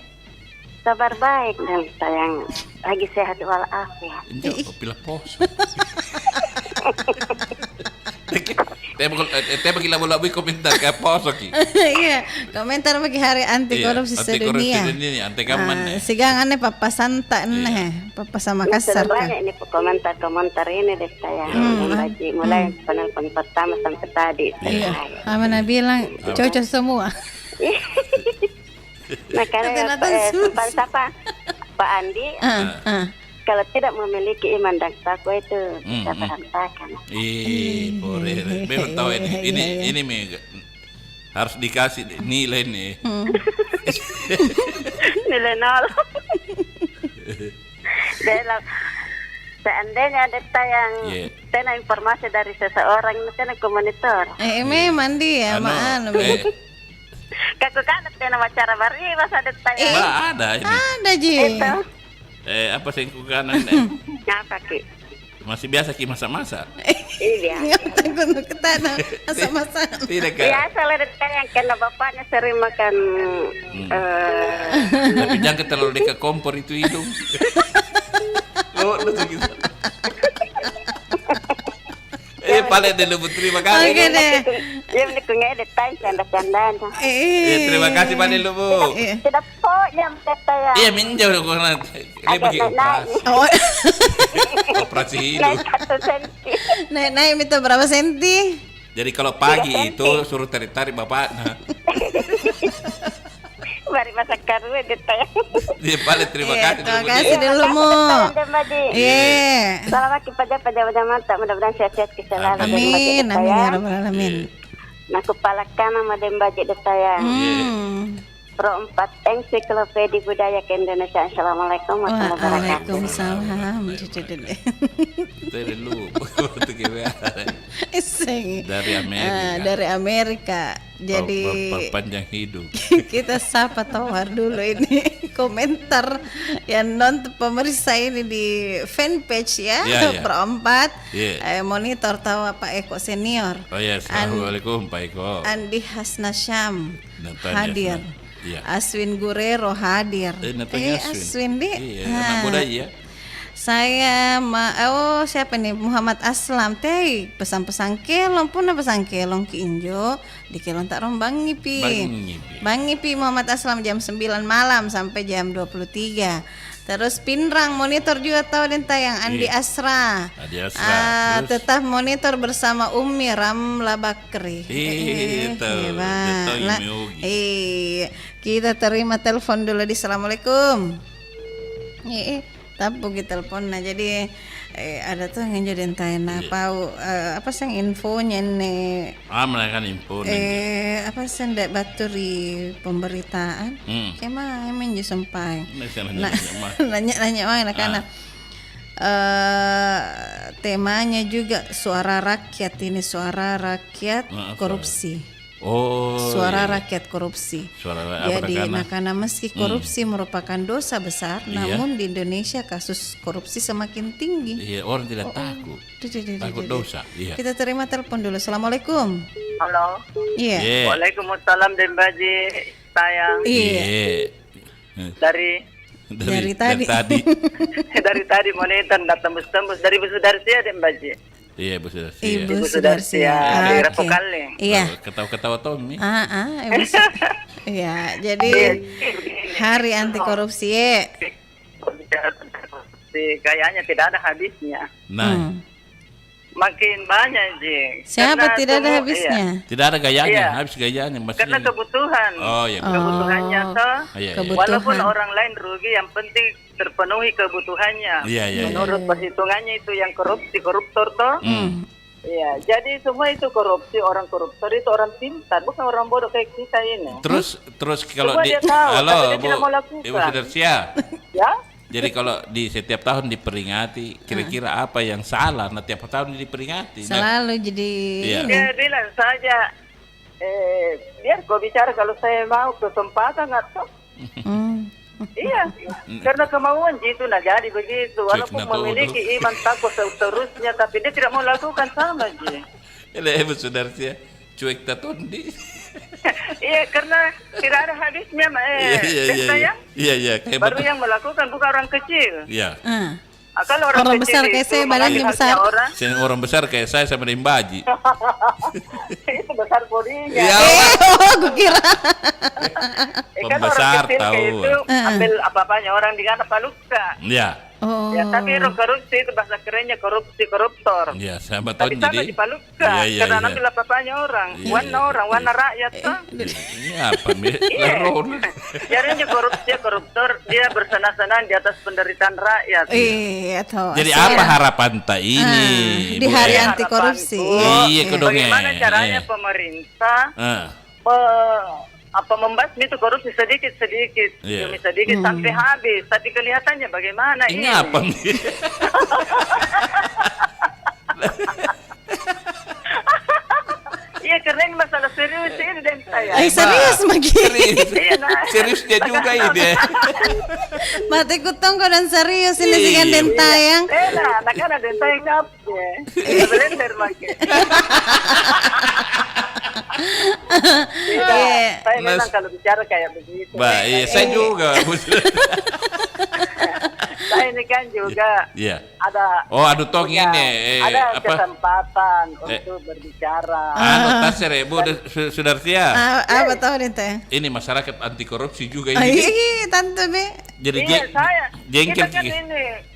kabar baik dan sayang lagi sehat walafiat. Enggak pilih pos. Teh bagi labu-labu komentar ke pos lagi. Iya, komentar bagi hari anti korupsi sedunia. Anti kaman. Sigang aneh papa santa nih, papa sama kasar. Banyak ini komentar ini deh sayang. Mulai penelpon pertama sampai tadi. Iya. Amana bilang cocok semua. Nah karena siapa Pak Andi kalau tidak memiliki iman dan takwa itu bisa berantakan. Boleh. Memang tahu ini harus dikasih nilai nih. Nilai 0. Seandainya ada yang tena informasi dari seseorang tena komonitor. Memang dia maan. Kaku kan tena wacara bari masa ada tanya. Ada ini. Ada Ji. Itu. Apa sih kukanan? Ngapa Ki? Masih biasa Ki masak-masak. Iya. Takut ke tanah masak-masak. Tidak kan? Biasa lah yang kena bapaknya sering makan. Tapi jangan terlalu dekat kompor itu hidung. Gitu. Paling dulu terima kasih. Oke deh. Ya mendukungnya ada time canda-candaan. Terima kasih Pak Delu Bu. Tidak kok yang kata ya. Iya minjau dong nanti. Ini bagi operasi. Operasi hidung. Naik minta berapa senti? Jadi kalau pagi itu suruh tarik-tarik bapaknya. Mari masak karwe ditanya. Dia paling terima kasih. Terima kasih dulu Mu. Iya. Selamat pada mantap mudah-mudahan sehat-sehat kita selalu. Amin ya rabbal alamin. Nah kepala kanan Madem Baji saya. Pro 4 Ensiklopedia Budaya ke Indonesia. Assalamualaikum warahmatullahi wabarakatuh. Waalaikumsalam. Dari Amerika. Dari Amerika. Jadi panjang hidup. Kita sapa Tawar dulu ini komentar yang nonton pemirsa ini di fanpage ya, Pro 4 monitor tawa Pak Eko senior. Oh ya, assalamualaikum Pak Eko. Andi Hasnasyam hadir. Aswin Gurero hadir. Aswin di. Anak budaya. Saya siapa nih Muhammad Aslam teh pesan-pesan kelong pun pesan kelong ki Injo di kelong tak rombang ngipi Muhammad Aslam jam 9 malam sampai jam 23. Terus Pinrang monitor juga tahu dan tayang Andi Asra. Tetap monitor bersama Umi Ramla Bakri. Hebat. Kita terima telepon dulu di Assalamualaikum. Tapu kita telepon. Nah jadi ada tuh yang jadi entah apa sih infonya nih? Mereka info. Apa sih ndak baturi pemberitaan? Kemana emang jadi sampai? Nanya mana karena temanya juga suara rakyat ini korupsi. Suara rakyat korupsi. Jadi karena meski korupsi merupakan dosa besar, namun di Indonesia kasus korupsi semakin tinggi. Iya, orang tidak takut. Takut dosa. Iya. Kita terima telepon dulu. Assalamualaikum. Halo. Iya. Waalaikumsalam Dembaji sayang. Iya. Dari tadi. Dari tadi monitor datang tembus dari Bu Sudarsia Dembaji. Iya Bu Sudarsia. Ibu Sudarsia. Dari Rapokale. Iya. Ketawa-ketawa Tommy. Ibu. Iya, jadi hari anti korupsi kayaknya tidak ada habisnya. Nah. makin banyak, Jing. Siapa tidak ada habisnya? Tidak ada gayanya, habis gayanya. Karena kebutuhan. Oh, ya. Kebutuhannya toh. Kebutuhan. Walaupun orang lain rugi, yang penting terpenuhi kebutuhannya. Menurut perhitungannya itu yang koruptor toh. Iya, jadi semua itu korupsi. Orang koruptor itu orang pintar, bukan orang bodoh kayak kita ini. Terus kalau halo Bu, Ibu Sudarsia. Ya? Jadi kalau di setiap tahun diperingati, kira-kira apa yang salah? Nah, tiap tahun diperingati. Selalu jadi. Dia bilang saja, biar kau bicara kalau saya mau kesempatan atau. Iya, karena kemauan itu nah jadi begitu. Walaupun memiliki iman takut seterusnya, tapi dia tidak mau lakukan sama je. Ibu Sudarsia, cuek tatondi. Iya, karena tidak ada habisnya, Iya. Baru yang melakukan bukan orang kecil. Iya. Kalau orang besar kayak saya, badannya besar. Orang besar kayak saya sama Imbaji. Itu besar bodinya. Iya. Gue kira. Kan orang kecil kayak itu ambil apa-apanya orang di kana paluka. Iya. Ya, tapi korupsi itu bahasa kerennya koruptor. Iya, sama tapi sama di paluka. Karena ambil apa-apanya orang. Warna rakyat tuh. Ini apa nih? Jadinya koruptor dia bersenang-senang di atas penderitaan rakyat. Iya toh. Jadi apa harapan tak ini? Di hari anti korupsi. Iya, bagaimana caranya pemerintah membasmi itu korupsi sedikit demi sedikit sampai habis. Tapi kelihatannya bagaimana ini? Ini apa nih? Iya, karena ini masalah serius ini dan saya. Serius Magi. Seriusnya juga ini. Mati kutongko dan serius ini sih kan dentayang. Nah kan ada dentayang apa? Bener Magi. Saya memang kalau bicara kayak begitu. Iya, saya juga. Saya ini kan juga ada. Aduh tong ini. Ada kesempatan untuk berbicara. Tasir Bu Sudarsia. Apa tahu nih? Ini masyarakat anti korupsi juga ini. Iya, tante be. Jadi kita kan ini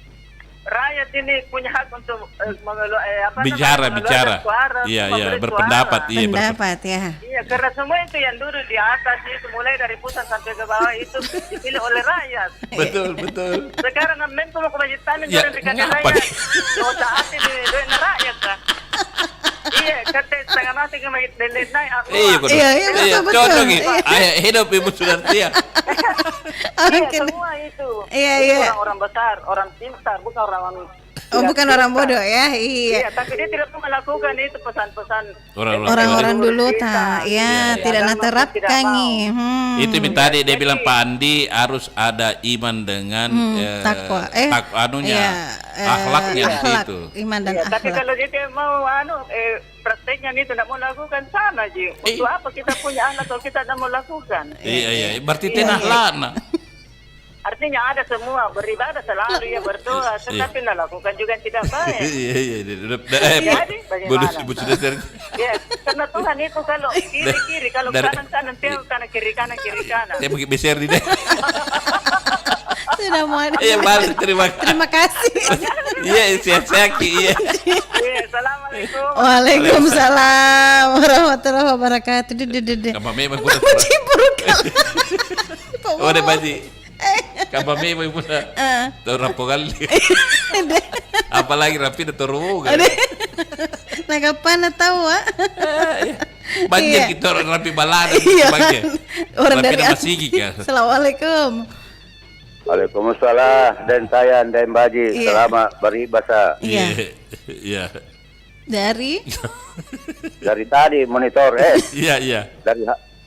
rakyat ini punya hak untuk bicara. Iya, berpendapat. Pendapat ya. Iya, karena semua itu yang duduk di atas itu mulai dari pusat sampai ke bawah itu dipilih oleh rakyat. Betul. Sekarang menko mau kebajikan jangan dikatakan rakyat. Mau taat ini duit rakyat kan. Iya, kata setengah mati ke naik aku. Iya, betul. Ayo hidup Ibu Sudarsia. Iya, semua itu. Iya. Orang besar, orang pintar, bukan orang bukan orang bodoh ya. Iya, tapi dia tidak mau melakukan itu pesan-pesan orang-orang dulu tidak terapkan nih. Itu tadi dia bilang Pak Andi harus ada iman dengan takwa. Akhlaknya itu. Iman dan akhlak. Tapi kalau dia mau prakteknya itu tidak mau lakukan sama Ji. Untuk apa kita punya anak kalau kita tidak mau lakukan? Iya. Berarti tenang lana. Artinya ada semua beribadah selalu ya berdoa, tetapi lakukan juga tidak baik. Jadi bagaimana? Ya, karena Tuhan itu kalau kiri kalau kanan dia kanan kiri kanan. Saya pergi beser di deh. Sudah mau ada. Iya, balik terima kasih. Iya, sehat-sehat iya. Assalamualaikum. Waalaikumsalam warahmatullahi wabarakatuh. Kamu memang udah. Oh, deh Baji. Kamu memang udah. Tahu rapogal. Apalagi rapi udah turun. Nah, kapan tahu banyak kita orang rapi balada orang dari Masigi kan. Assalamualaikum. Waalaikumsalam dan saya dan Baji selamat beribadah. Iya. Dari tadi monitor Iya.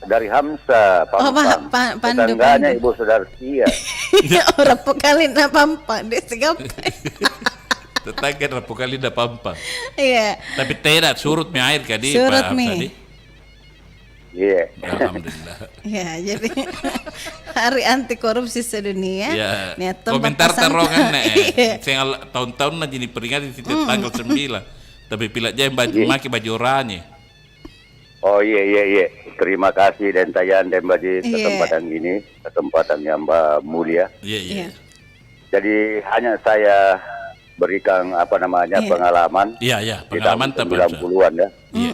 Dari Hamsa Pampang. Tetangganya Ibu Sudarsia. Orang Pokalina Pampang dia segapa. Tetangga Pokalina Pampang. Iya. Tapi tidak surut mi air kadi surut mi. Iya. Alhamdulillah. Ya, jadi hari anti korupsi sedunia. Ya. Komentar terongan tahun-tahun aja diperingati tanggal 9. Tapi pilih aja maki baju oranye. Oh iya. Terima kasih dan Tayan dan Baji kesempatan ini, kesempatan yang mulia. Iya. Jadi hanya saya berikan pengalaman. Iya, pengalaman di tahun 90-an ya.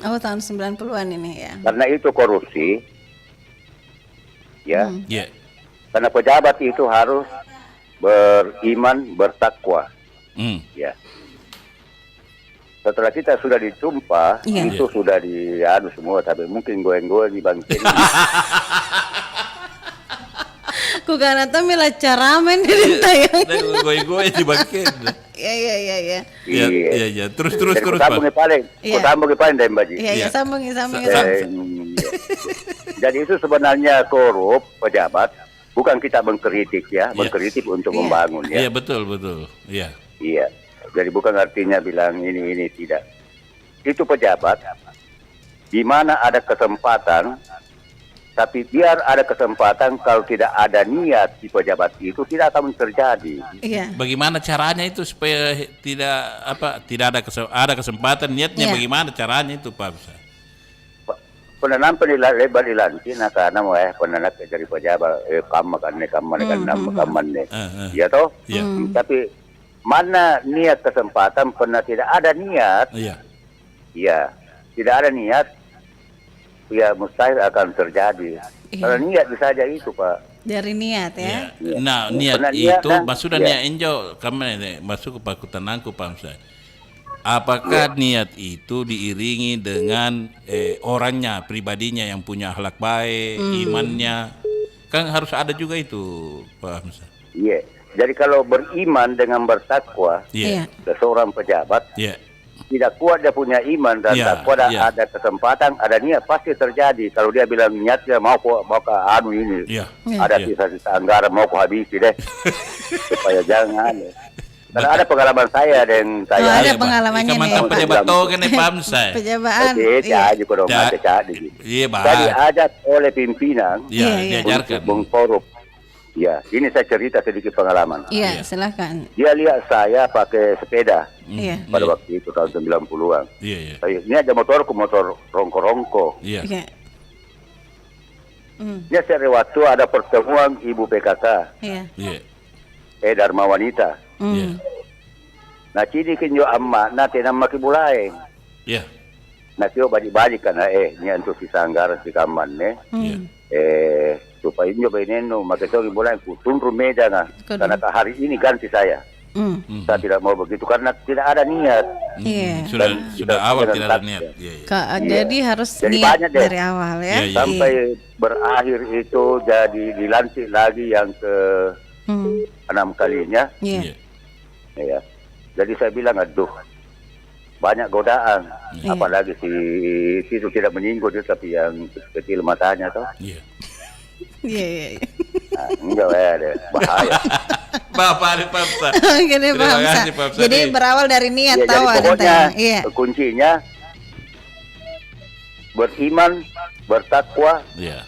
Oh, tahun 90-an ini ya. Karena itu korupsi. Ya. Iya. Karena pejabat itu harus beriman, bertakwa. Ya. Setelah kita sudah ditumpah, itu sudah diadu semua, tapi mungkin goyang-goyang di bangkit. Kukana tuh mila caramen di tayang. Goyang-goyang di bangkit. Iya. Iya. Terus. Sambung paling dan Baji. Iya, sambung. Jadi itu sebenarnya korup pejabat, bukan kita mengkritik ya, mengkritik untuk membangun ya. Iya, betul. Iya. Iya. Jadi bukan artinya bilang ini tidak. Itu pejabat di mana ada kesempatan, tapi biar ada kesempatan, kalau tidak ada niat di pejabat itu tidak akan terjadi. Iya. Bagaimana caranya itu supaya tidak ada kesempatan, niatnya bagaimana caranya itu, Pak Musa? Penanam lebar dilantik, karena mau penanak dari pejabat kamman ya toh. Tapi mana niat kesempatan pernah tidak ada niat. Iya. Tidak ada niat, ya mustahil akan terjadi. Kalau niat bisa saja itu, Pak. Dari niat ya. Nah, niat itu maksudnya niat enjo kami masuk ke pakutananku, Pak Musa. Apakah niat itu diiringi dengan orangnya, pribadinya yang punya akhlak baik, imannya? Kan harus ada juga itu, Pak Musa. Iya. Jadi kalau beriman dengan bertakwa, seorang pejabat, tidak kuat dia punya iman dan takwa, ada kesempatan, ada niat, pasti terjadi. Kalau dia bilang niatnya mau ke anu ini, ada sisa-sisa anggaran mau ke habisi deh, supaya jangan. Karena ada pengalaman saya dan saya. Ada pengalamannya nih. Mantan pejabat togen nih, Pak Musa. Pejabaan. Iya, Pak. Saya diajak oleh pimpinan. Iya, diajarkan. Mengkorup. Ya, ini saya cerita sedikit pengalaman. Iya, silakan. Dia lihat saya pakai sepeda. Iya. Pada waktu itu tahun 90-an. Iya. Ini ada motor rongko-rongko. Iya. Dia sering waktu ada pertemuan ibu PKK. Iya. Dharma Wanita. Iya. Nah, ciri kinyo amma na tinang makibulaeng. Iya. Nah, tiyo balik-balik ka na niya untuk si Sanggaran si Kaman supaya nyo ba ineno makisog ibulaeng kutun rumeda nga. Karena hari ini ganti saya. Saya tidak mau begitu karena tidak ada niat. Sudah awal tidak ada niat. Jadi harus jadi niat dari awal ya. Sampai berakhir itu jadi dilantik lagi yang ke 6 kalinya. Ya. Jadi saya bilang aduh banyak godaan, apalagi si itu tidak menyinggung dia tapi yang kecil matanya toh. Iya. Enggak ada bahaya. Bapak Papsa. Terima kasih Papsa. Jadi berawal dari niat tahu ada. Kuncinya beriman, bertakwa. Ya.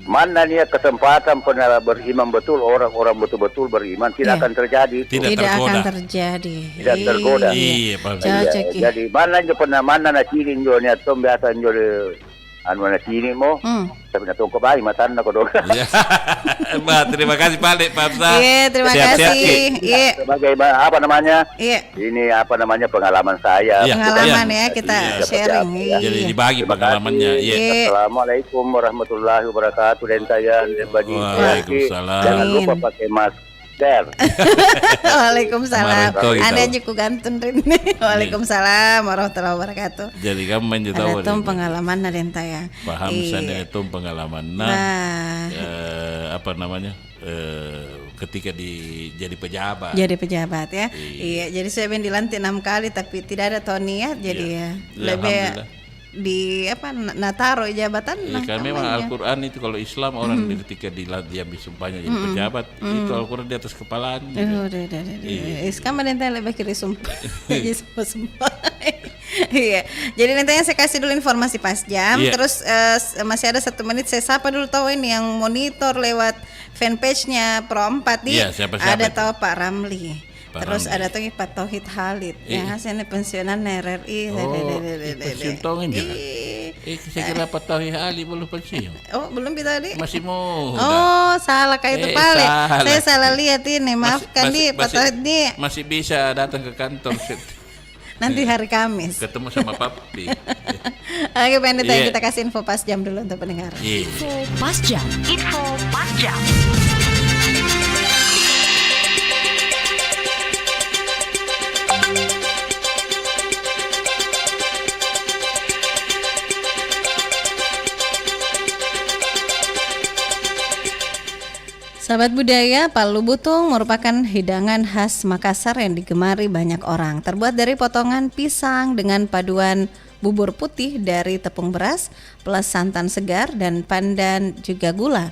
Mana niat kesempatan pernah beriman betul, orang-orang betul-betul beriman tidak akan terjadi. Tidak akan terjadi. Tidak tergoda. Iya, jadi mana aja pernah mana na ciri nyo niat tom biasa nyo anu na ciri mo. Tapi na tungko bayi matan na ko dong. Terima kasih Pak Papsa. Iya, terima kasih. Iya. Sebagai apa namanya? Ini apa namanya pengalaman saya. Pengalaman ya kita sharing. Jadi dibagi pengalamannya. Assalamualaikum warahmatullahi wabarakatuh dan tayan dan bagi. Waalaikumsalam. Jangan lupa pakai masker. Waalaikumsalam. Ada juga gantun Rini. Waalaikumsalam warahmatullahi wabarakatuh. Jadi kamu menjadi tahu pengalaman ada yang tanya. Paham saya itu pengalaman. Apa namanya? Ketika jadi pejabat. Jadi pejabat ya. Iya, jadi saya dilantik 6 kali tapi tidak ada niat jadi ya lebih di apa nataro jabatan kan memang Al-Qur'an itu kalau Islam orang ketika diambil sumpahnya jadi pejabat itu Al-Qur'an di atas kepalanya. Sekarang nanti lebih kiri sumpah. Jadi sumpah. Iya. Jadi nanti saya kasih dulu informasi pas jam. Terus masih ada 1 menit saya sapa dulu tahu ini yang monitor lewat fanpage-nya Pro 4 siapa? Ada tahu Pak Ramli. Terus ada tuh Pak Tauhid Khalid yang hasilnya pensiunan RRI. Pensiun tahun Saya kira Pak Tauhid Ali belum pensiun. Oh, belum Pak Tauhid? Masih muda. Oh, salah kayak itu Pale. Saya salah lihat ini. Maafkan Pak Tauhid nih. Masih bisa datang ke kantor. Nanti hari Kamis. Ketemu sama Papi. Oke, Pendeta, kita kasih info pas jam dulu untuk pendengar. Info pas jam. Info pas jam. Sahabat budaya, palu butung merupakan hidangan khas Makassar yang digemari banyak orang. Terbuat dari potongan pisang dengan paduan bubur putih dari tepung beras plus santan segar dan pandan juga gula.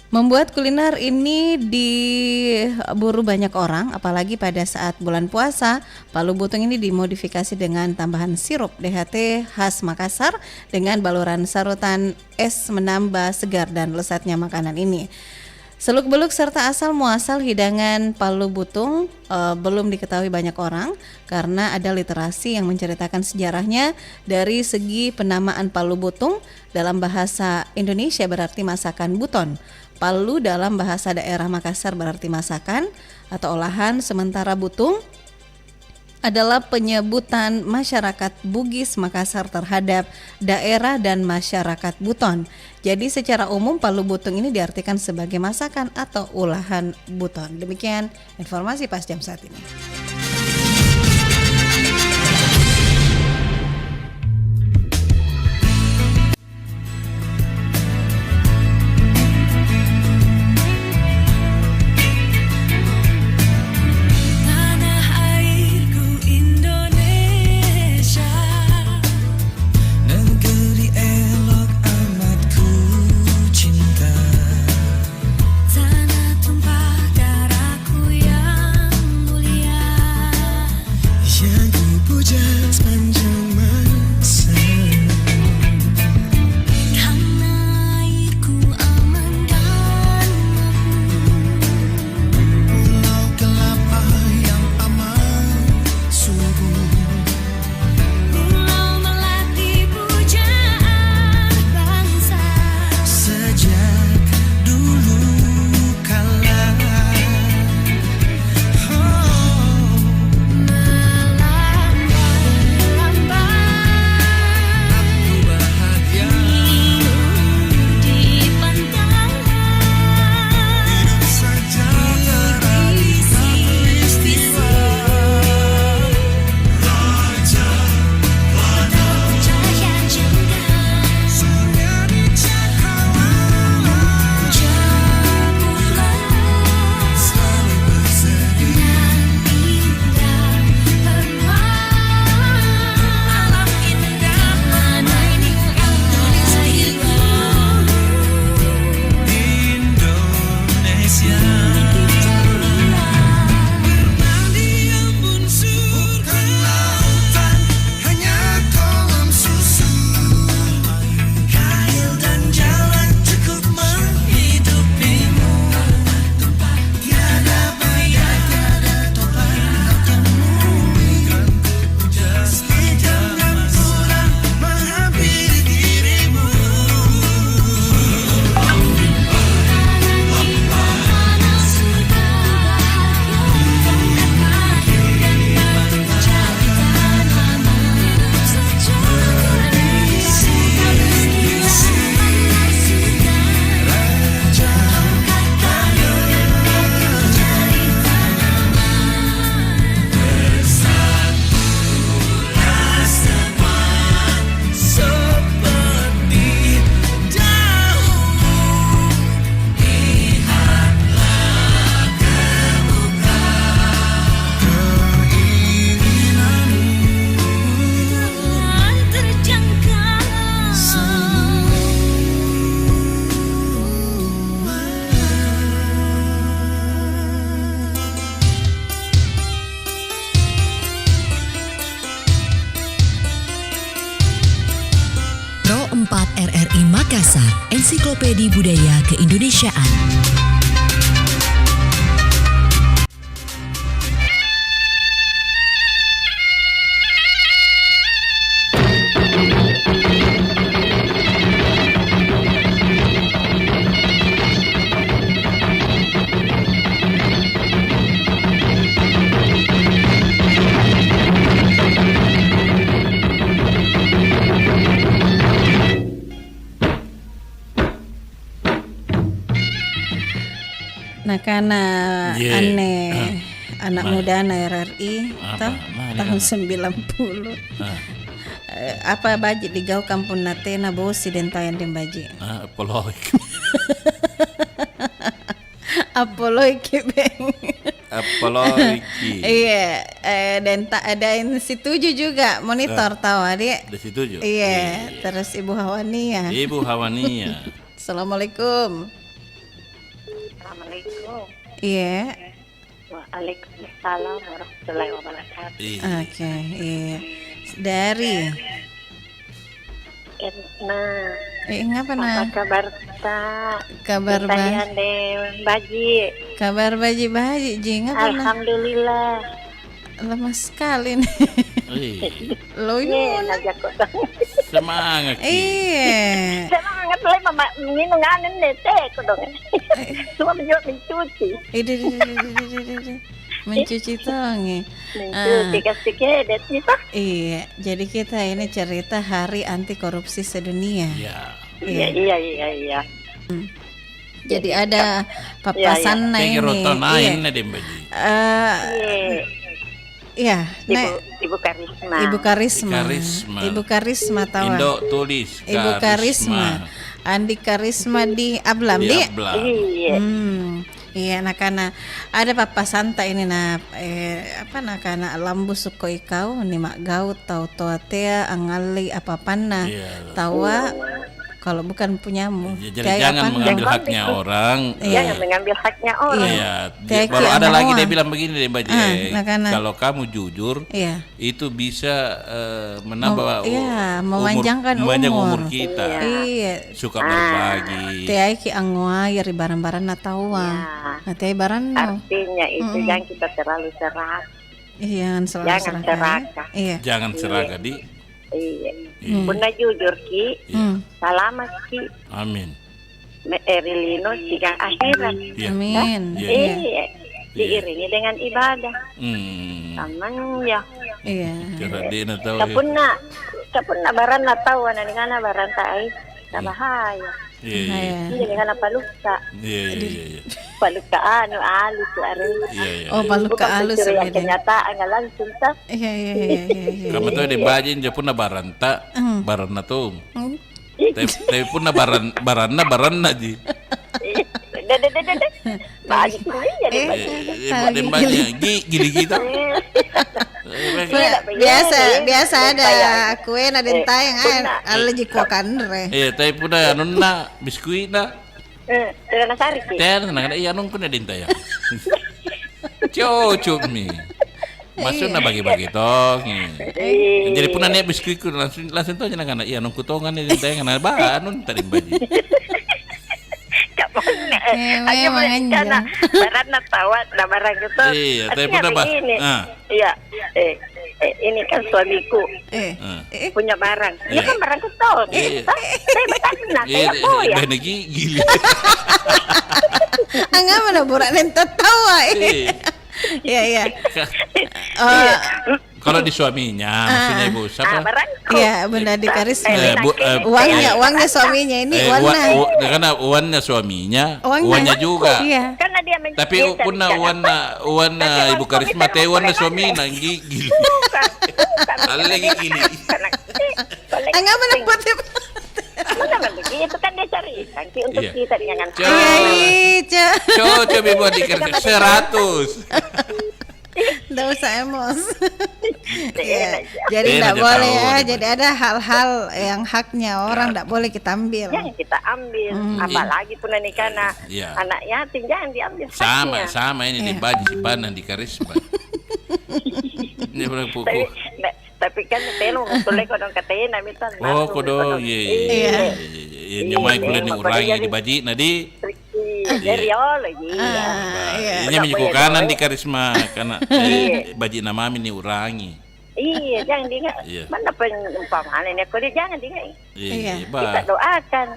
Membuat kuliner ini diburu banyak orang, apalagi pada saat bulan puasa. Palu butung ini dimodifikasi dengan tambahan sirup DHT khas Makassar dengan baluran sarutan es menambah segar dan lezatnya makanan ini. Seluk-beluk serta asal muasal hidangan palu butung belum diketahui banyak orang karena ada literasi yang menceritakan sejarahnya. Dari segi penamaan palu butung dalam bahasa Indonesia berarti masakan buton. Palu dalam bahasa daerah Makassar berarti masakan atau olahan, sementara butung adalah penyebutan masyarakat Bugis Makassar terhadap daerah dan masyarakat buton. Jadi secara umum palu butung ini diartikan sebagai masakan atau olahan buton. Demikian informasi pas jam saat ini. RRI Makassar, Ensiklopedia Budaya Keindonesiaan. Nah karena aneh anak muda RRI tahun 90. Apa baji digau kampung natena bosi dentayan dem baji. Apoloiki beng. Apoloiki. Iya, dan tak ada yang setuju juga monitor tahu adik. Ada setuju. Iya, terus Ibu Hawania. Ibu Hawania. Assalamualaikum. Assalamualaikum. Iya. Waalaikumsalam warahmatullahi wabarakatuh. Oke, iya. Dari ngapa Apa kabar ta? Kabar baji. Kabar baji jing apa? Alhamdulillah. Lama sekali nih. Lo semangat. Iya. Semangat lah mama minum nganen teh kodong. Cuma mencuci. Mencuci tongi. Mencuci kasih kedet kita. Iya, jadi kita ini cerita Hari Anti Korupsi Sedunia. Iya. Jadi ada papasan ini. Iya. Ibu Karisma tahu. Indo tulis. Ibu Karisma. Andi Karisma di Ablam di. Iya, karena ada papa santa ini karena lambu suko ikau ni mak gaut tau toatea angali apa panna tawa kalau bukan punyamu. Jadi jangan mengambil haknya orang. Jangan mengambil haknya orang. Iya. Baru ada lagi dia bilang begini deh Mbak Jeng. Kalau kamu jujur, itu bisa menambah memanjangkan umur kita. Iya. Suka berbagi. Teh ki anguayar barang-barang natawa. Teh barang. Artinya itu jangan kita terlalu serakah. Iya, jangan serakah. Iya. Jangan serakah di. Iya. Bunda jujur ki. Selamat ki. Amin. Erilino sigang akhirat. Amin. Iya. Diiringi dengan ibadah. Aman ya. Iya. Kapuna baran na tahu na baran tai. Bahaya. Iya. Dengan apa luka? Iya. Paluka alus are. Oh, paluka alus ya kenyataan langsung ta. Iya. Kamu tuh di bajin je pun baranta, barana tuh. Tapi pun barana ji. Bagi jadi gili kita. Biasa ada kue na dentayang alergi kuakan re. Iya, tapi pun ada nona biskuit na. Tena sari ki. Tena iya nung pun ada dentayang. Cocok mi. Maksudnya bagi-bagi toh. Jadi pun ada biskuitku langsung tuh aja nak iya nung kutongan ada dentayang na ba nun tadi baju. Ayo mengencana barat na tawat na barang itu. Iya, tapi pun apa? Iya. Ini kan suamiku punya barang. Dia kan barang ketol. Saya bertanya, saya boya. Iya, gili. Angga mana burak nenta tawa. Iya. Kalau di suaminya, maksudnya ibu siapa? Iya, Bunda di Karisma. Uangnya suaminya ini uangnya. Karena uangnya suaminya, uangnya juga. Iya. Karena dia tapi punna uangnya ibu Karisma, teh uangnya suaminya gili. Lagi gili. Enggak mana buat Mana begitu kan dia cari sanksi untuk kita dengan. Coba buat di Karisma 100. Nggak usah emos. Jadi nggak boleh ya. Jadi ada hal-hal yang haknya orang nggak boleh kita ambil. Jangan kita ambil. Apalagi pun ini karena anak yatim jangan diambil haknya. Sama ini di baju si Banan di Karisma. Ini berapa pukul? Tapi kan telo boleh kodong katanya minta. Oh kodong iya. Nyamai kulen urangi di baji nadi. Dari lagi. Ini menyiku kanan di Karisma karena baji nama ini urangi. Iya, jangan diingat. Mana perumpamaan ini aku dia jangan diingat. Kita doakan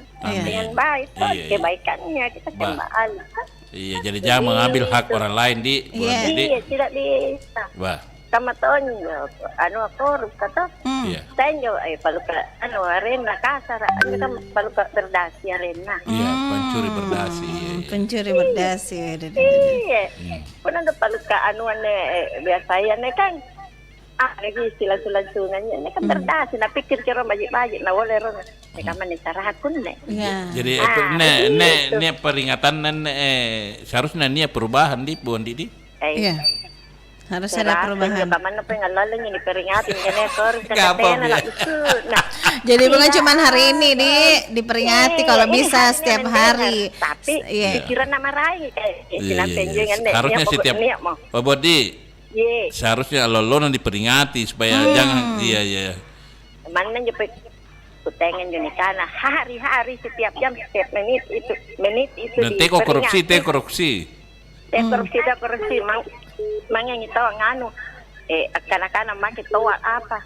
dengan baik. Kebaikannya kita kembali. Iya, jadi jangan mengambil hak orang lain di. Iya, tidak bisa. Wah. kamaton korup kata. Tanyo palu ka arena kasar kan palu ka berdasi arena. Iya, pencuri berdasi. Pencuri berdasi. Iya. Pun ada palu ka biasanya kan lagi silang-silangsungannya ini kan berdasi, nah pikir kira bajik-bajik, nah boleh ron, mereka mana cara hakun nih. Jadi ini peringatan seharusnya ini perubahan di buan Didi. Iya, harus ada perubahan. Mana pengen lalu ini peringatin kene korup nah. Jadi bukan cuma hari ini diperingati kalau bisa setiap hari. Tapi pikiran nama rai kayak harusnya setiap Pak Bodi. Seharusnya lo diperingati supaya jangan mana nyepet kutengen joni kana hari-hari setiap jam setiap menit itu dan teko korupsi mang itu nganu akan make toa apa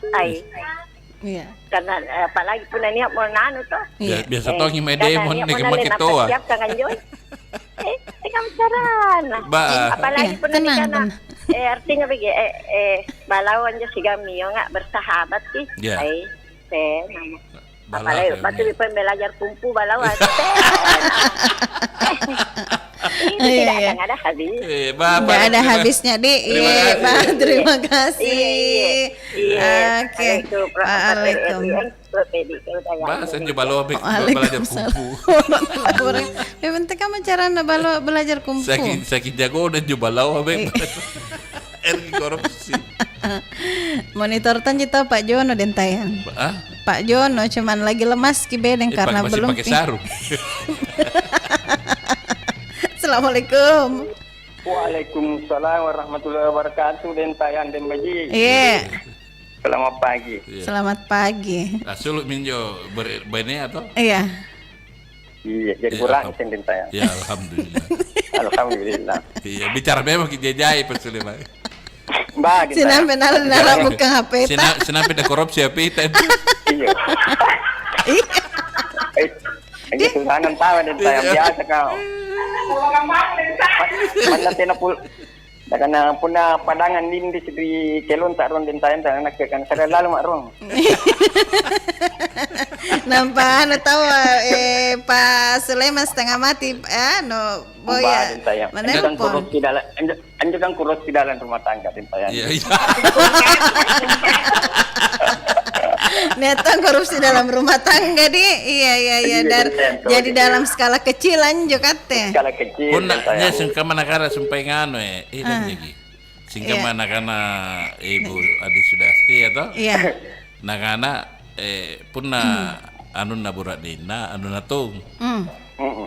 iya karena apalagi pun ini mau nganu toh biasa toh ngimede mon make toa siap kangen joy kamu carana apalagi pun ini kana artinya bagi balawan aja si Gamio nggak bersahabat sih apalagi pasti belajar kumpu balawan ini tidak akan ada habis nggak ada habisnya terima kasih oke Waalaikumsalam bahasa coba belajar kumpu penting kamu cara belajar kumpu sakit jago dan coba lo korupsi monitor tan kita Pak Jono den tayang Pak Jono cuman lagi lemas ki bedeng karena belum pakai sarung. Assalamualaikum. Waalaikumsalam warahmatullahi wabarakatuh den tayang den baji. Iya. Selamat pagi. Selamat pagi. Asul minjo bene atau? Iya, jadi kurang den tayang. Ya alhamdulillah. Alhamdulillah. Iya, bicara memang kita jahit persulima. Sinampe nara bukan HP ta. Sinampe ada korupsi HP ta. Iya. Ini tuhanan tawa dan saya biasa kau. Mana tena pul. Karena puna padangan lindi di kelon tak ron den tayan tak nak kan saya lalu mak ron. Nampak tahu Pak Sulaiman setengah mati boya. Mana kurus di dalam anjukan kurus di dalam rumah tangga den tayan. Iya. Niatan korupsi dalam rumah tangga iya jadi dalam skala kecil lanjut kate. Skala kecil. Pun nya singka manakara sampai ngano lagi. Singka manakana Ibu Adi Sudasti atau? Iya. Nakana punna anun naburat dina anun natung.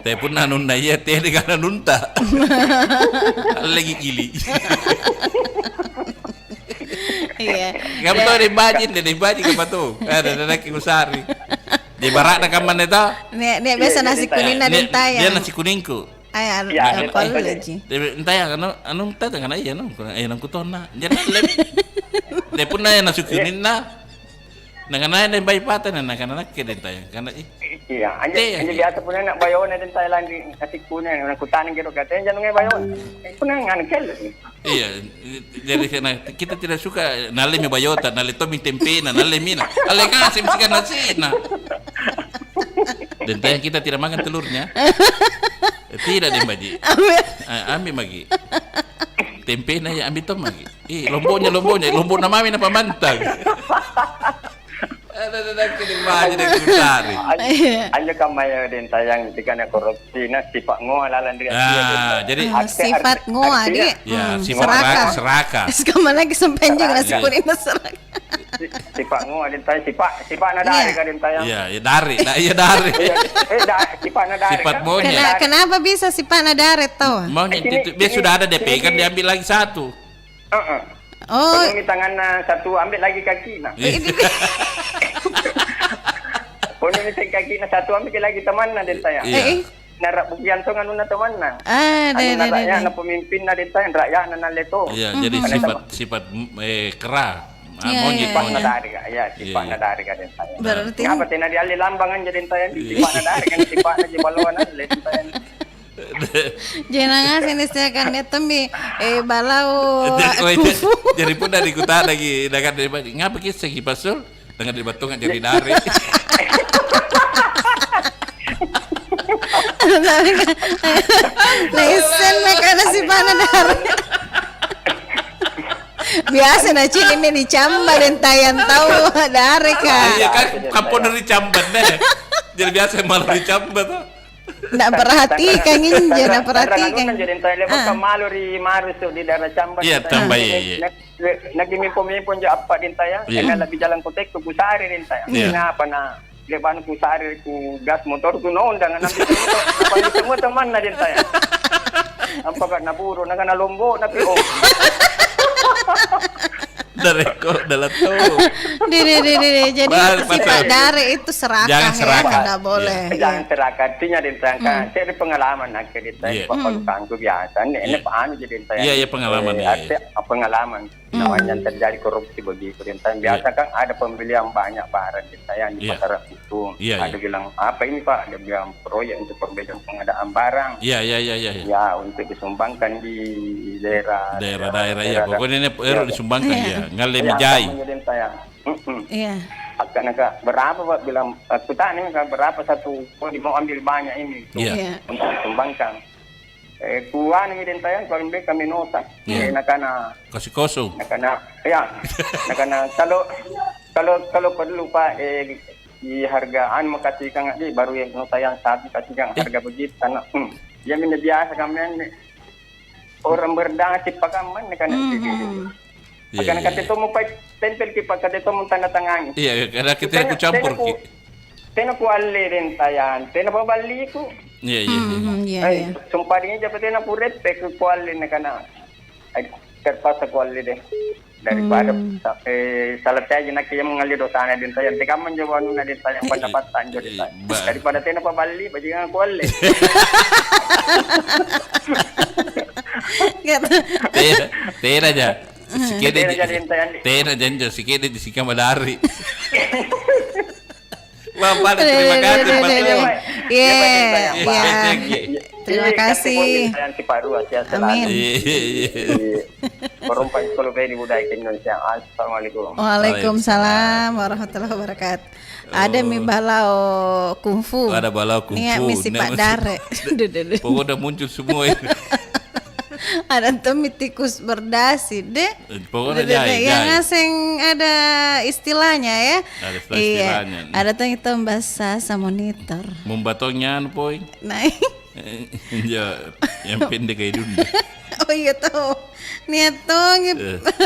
Teh pun anun naya teh dengan anunta. Lagi gili. Iya. Kamu tahu di baji kamu tuh. Ada nasi kusari. Di barak nak kaman itu. Nih biasa nasi kuning ada tayang. Dia nasi kuningku. Ayah, apa lagi? Tayang anu tayang kan ayah nang kutona. Jangan lep. Dia pun nasi kuning Nang bayi patan anak-anak ke den tayang karena iya anja biasa pun nak bayon den Thailand di nasi kuning nak kutan gitu katanya jangan bayon pun ngan kel. Iya, jadi kita tidak suka nale mi bayota, nale tomi tempe, nale mina. Ale kasih mesti nasi nah. Dan tayang kita tidak makan telurnya. Tidak den baji. Ambil magi. Tempe na ya ambil tom magi. Lombonya lombok na mami na pamantag. Ada kini maju dari kusari. Anja kamaya den tayang dikana korupsi na sifat ngoa lalan dengan dia. Jadi sifat ngoa dia. Ya, sifat serakah. Sekarang lagi sempenjeng nasi kuning serakah. Sifat ngoa den tayang sifat na dari ka den tayang. Iya, dari. Sifat na dari. Sifat maunya. Kenapa bisa sifat na dari tahu? Maunya dia sudah ada DP kan diambil lagi satu. Oh, ini tangan satu ambil lagi kaki nah. Pun ini kaki na satu ambil lagi teman na den tayang. Narak bukian to nganu na teman na. Rakyat na pemimpin na den tayang rakyat na leto. Iya, jadi sifat kera. Monyet na dari ka. Ya, sifat na dari ka den tayang. Berarti apa tina di ali lambangan jadi tayang sifat na dari kan sifat na di balona den tayang. Jangan ngasih istiakan itu balau. Jadi pun dari kota lagi dekat dari ngapa kita segi pasul dengan di batungan jadi dari. Lesen mereka nasi pana dari. Biasa na ini dicambar dan tayan tahu dari kan. Iya kan kampung dari cambar deh. Jadi biasa malah dicambar tuh. Nggak perhatikan inja, nggak perhatikan. Jadi entah lepas malu di marus di daerah cambar. Iya tambah iya. Nagimimpo-mimpo jo apa din tayo. Kaya labi jalan kotek ko kusari din tayo. Nga pa na leban ko sari ko gas motor ko noon dengan nabi semua teman na din tayo. Ampagat naburo naga nalombo na pio. Rekor dalam tuh. Jadi sifat dari itu serakah. Jangan serakah. Ya, nggak boleh. Jangan serakah. Artinya din saya ada pengalaman akhirnya saya papalukan ko biasa. Ini paano jadi saya. Iya pengalaman. Pengalaman. Namanya terjadi korupsi begitu din saya. Biasa kan ada pembeli yang banyak barang din saya di pasar itu. Ada bilang apa ini Pak? Ada bilang proyek untuk perbaikan pengadaan barang. Iya. Ya untuk disumbangkan di daerah. Ya. Pokoknya ini disumbangkan ya. Ngalih mijai. Iya. Karena berapa Pak bilang aku tanya berapa satu mau ambil banyak ini untuk disumbangkan. Kuan ini dan tayang kalau kami nota. Nakana kasih kosong. Nakana kalau perlu Pak di hargaan mau kasih kang di baru yang nota yang satu kasih kang harga begitu karena ya menjadi biasa kami orang berdang si pakaman kan karena kata itu mau tempel kipas kata itu mau tanda tangan. Iya, karena kita aku campur ki. Tena ku alle rin tayan, tena pabali ko. Iya. Sumpah din dapat tena puret pe ku alle na kana. Ay terpaksa ku alle deh. Daripada salah saya nak yang mengalir dosanya din tayan. Teka man jawa na din tayan pendapatan jadi tayan. Daripada tena pabali bajingan ku alle. Tena aja. Tena janjo sikit di sikam dari. Bapak terima kasih Pak. Terima kasih. Amin. Assalamualaikum. Waalaikumsalam warahmatullahi wabarakatuh. Ada mi balau kungfu. Ada balau kungfu. Nih misi Pak Dare. Pokoknya udah muncul semua ini. Ada temi tikus berdasi deh. Pokoknya yang asing ada istilahnya ya. Ada istilahnya. Ada itu bahasa monitor. Membatongnya poin. Nah. Ya, yang pendek kayak dulu. Oh iya tuh. Nih tuh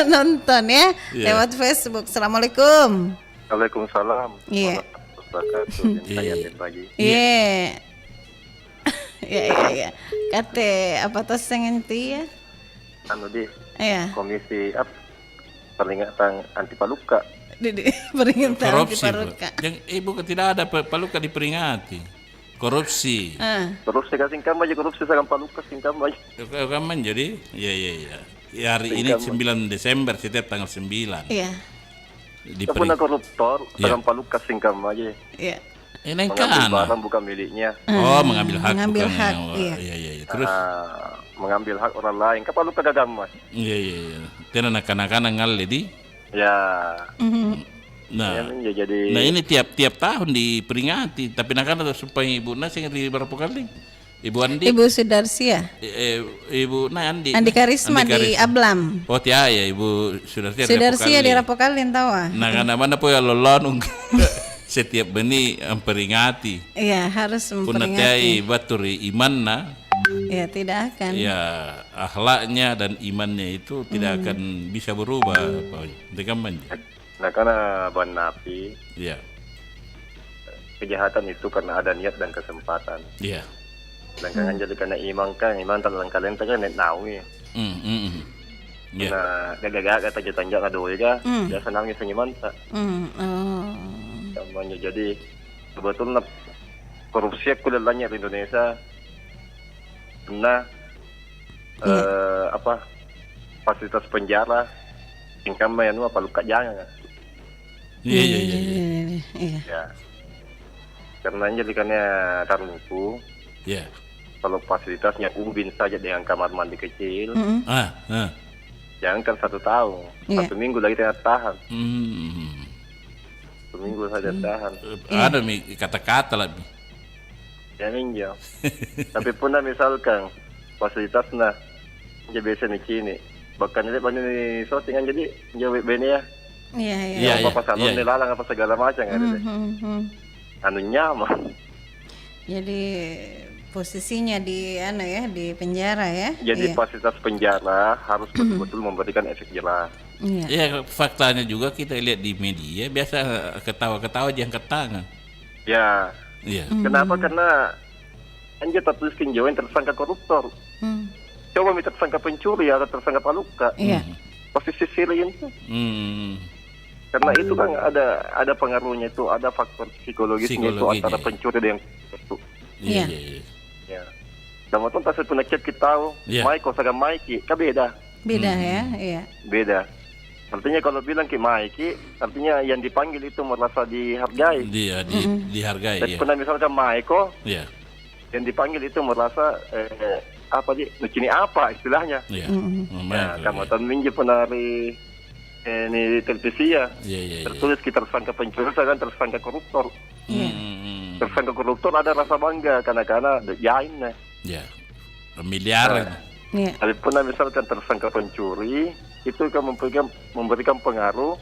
nonton ya lewat Facebook. Assalamualaikum. Waalaikumsalam. Iya. Iya. Ya. Kate apa tuh sengenti ya? Komisi peringatan anti paluka. Peringatan anti paluka. Yang ibu tidak ada paluka diperingati. Korupsi. Korupsi singkam aja korupsi sagam paluka singkam aja. Kapan jadi? Iya. Ya, hari ini 9 Desember setiap tanggal 9. Iya. Pernah koruptor sagam paluka singkam aja. Iya. Ini mengambil barang bukan miliknya. Oh, mengambil hak. Mengambil hak. Iya. Terus mengambil hak orang lain. Kapan lu kagak mas? Iya. Karena anak-anak ngal di. Ya. Nah, jadi. Nah ini tiap tahun diperingati. Tapi anak-anak supaya ibu nasi yang berapa kali? Ibu Andi. Ibu Sudarsi ya. Ibu Andi. Andi Karisma di Ablam. Oh ya, Ibu Sudarsi. Sudarsi ya di Rapokalin tahu. Nah, karena mana po ya lolon. Setiap benih memperingati. Iya, harus memperingati. Punatai baturi imanna. Ya, tidak akan. Ya, akhlaknya dan imannya itu tidak akan bisa berubah. Nah, karena ban napi. Iya. Kejahatan itu karena ada niat dan kesempatan. Iya. Dan kan jadi karena iman tanpa kalian kan net nawi. Nah, gagak kata jatanja kadoy ya. Ya senangnya senyuman tak. Namanya jadi sebetulnya korupsi kuliahnya di Indonesia pernah fasilitas penjara tingkam yang apa luka jangan kan? Iya. Ya. Karena jadi karena tarunku. Iya. kalau fasilitasnya ubin saja dengan kamar mandi kecil, jangankan 1 tahun, 1 minggu lagi tidak tahan. 1 minggu saja tahan. Ada kata-kata lah. Jangan jauh. Tapi pun misalkan fasilitasnya jadi biasa nih cini, bahkan ini banyak nih sotingan jadi jauh bene ya. Iya. Apa salon nih lalang apa segala macam kan deh. Anu nyaman. Jadi posisinya di di penjara ya. Jadi fasilitas penjara harus betul-betul memberikan efek jelas. Iya, faktanya juga kita lihat di media biasa ketawa-ketawa aja angkat tangan. Ya. Iya. Kenapa? Karena anjir tertuliskan jauh yang tersangka koruptor. Coba minta tersangka pencuri atau tersangka paluka. Posisi silin tuh. Karena itu kan ada pengaruhnya itu, ada faktor psikologisnya itu antara pencuri dengan itu. Iya. Ya. Dan waktu pas punya chat kita tahu, Maiko sama Maiki, kan beda. Beda ya, iya. Beda. Artinya kalau bilang ke Maiki, artinya yang dipanggil itu merasa dihargai. Dihargai. Dan pernah misalkan Maiko, yang dipanggil itu merasa begini apa istilahnya. Nah, kamu tahu minggu pernah di televisi ya, tertulis kita tersangka pencuri, kan tersangka koruptor. Tersangka koruptor ada rasa bangga karena jain. Miliaran. Tapi pernah misalkan tersangka pencuri itu kan memberikan pengaruh,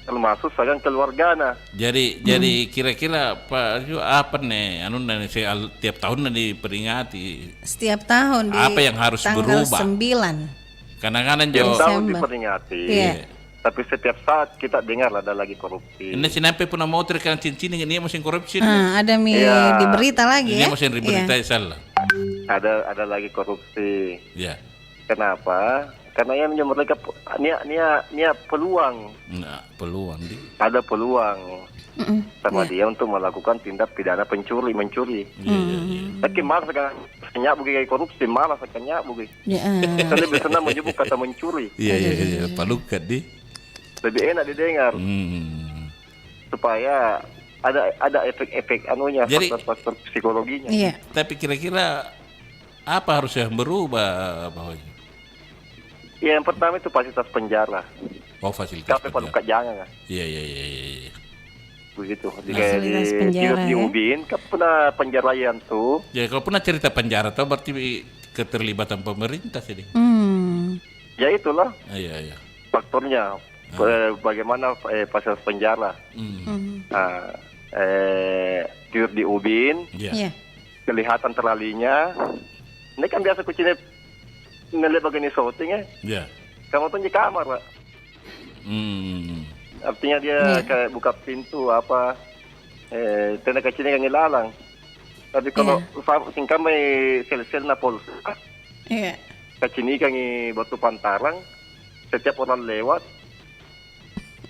termasuk sayang keluargana. Jadi kira-kira apa nih? Tiap tahun diperingati. Setiap tahun di apa yang harus tanggal berubah? 9. Kadang-kadang tiap tahun diperingati. Tapi setiap saat kita dengar ada lagi korupsi. Ini sinampai pun mau terkena cincin ini mesin korupsi. Ada di berita lagi ini mesin berita salah. Ada lagi korupsi. Ya. Kenapa? Karena yang mereka niat peluang. Nah, peluang di. Ada peluang sama dia untuk melakukan tindak pidana mencuri. Tapi malas kan nyak bugi korupsi, malas kan nyak bugi. Saya lebih senang menyebut kata mencuri. Iya, palukat di. Lebih enak didengar. Supaya ada efek-efek anunya, faktor psikologinya. Tapi kira-kira apa harus yang berubah, Pak? Yang pertama itu fasilitas penjara. Fasilitas penjara. Palukat jangan. Iya. Begitu. Di Ubin, kan pernah penjaraan tuh. Ya, kalau pernah cerita penjara tuh berarti keterlibatan pemerintah sih. Ya itulah. Iya. Faktornya. Bagaimana fasilitas penjara. Tidur di Ubin. Kelihatan terlalinya. Ini kan biasa kucingnya ngeliat begini shooting ya. Kamu tuh di kamar, Pak. Artinya dia kayak buka pintu apa tenda kecilnya kan ngelalang. Tapi kalau kami sel-sel na polsa. Kacini kan batu pantarang. Setiap orang lewat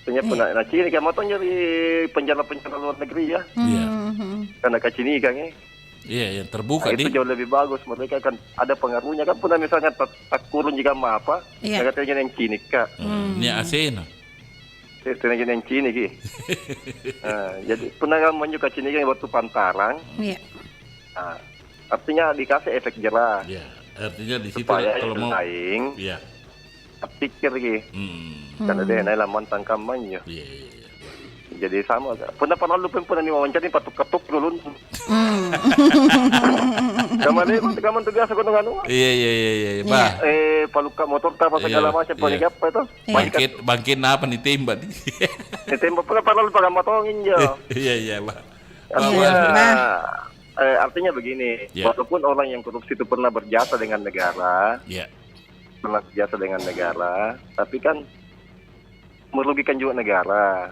Ternyata Cina kan motor nyari penjara-penjara luar negeri ya. Karena kacini kan yang terbuka itu jauh lebih bagus. Mereka kan ada pengaruhnya kan. Pernah misalnya tak kurun juga apa. Katanya yang Cina kak. Ini asena. Saya yang Cina ki. Jadi pernah kan menyuka Cina kan waktu pantarang. Artinya dikasih efek jerah. Artinya di situ kalau mau saing. Pikir ki. Karena dia naik mantan kampanye. Jadi sama. Pernah lupa pernah diwawancara patuk-ketuk dulu. Kamu tuh biasa gunung-gunung. Iya. Pak. Paluka motor apa segala macam panik apa itu? Bangkit apa nih tembak? Tembak pernah lupa motongin jo. Iya, Pak. Artinya begini, walaupun orang yang korupsi itu pernah berjasa dengan negara, tapi kan merugikan juga negara.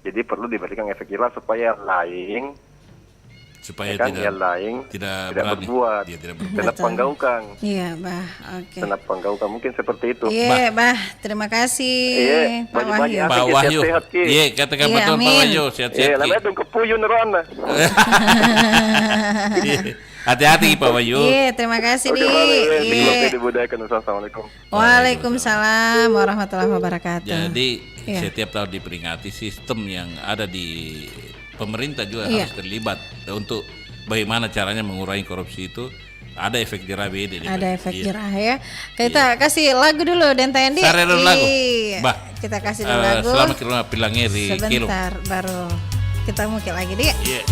Jadi perlu diberikan efek jelas supaya lain tidak berbuat, tidak panggaukan. Iya, Bah. Oke. Tidak panggaukan, mungkin seperti itu. Iya, Bah. Terima kasih, Pak Wahyu. Pak Wahyu. Iya, katakan betul Pak Wahyu. Sehat-sehat. Iya, namanya dong kepuyun rona. Hati-hati Pak Wahyu. Iya, terima kasih Di. Assalamualaikum. Waalaikumsalam warahmatullahi wabarakatuh. Jadi setiap tahun diperingati sistem yang ada di pemerintah juga harus terlibat untuk bagaimana caranya mengurangi korupsi itu. Ada efek jerah beda. Ada efek jerah ya. Kita kasih lagu dulu dan Tendi. Sare dulu lagu. Bah. Kita kasih dulu lagu. Selama kita pilangeri. Sebentar baru kita mungkin lagi dia. Yeah.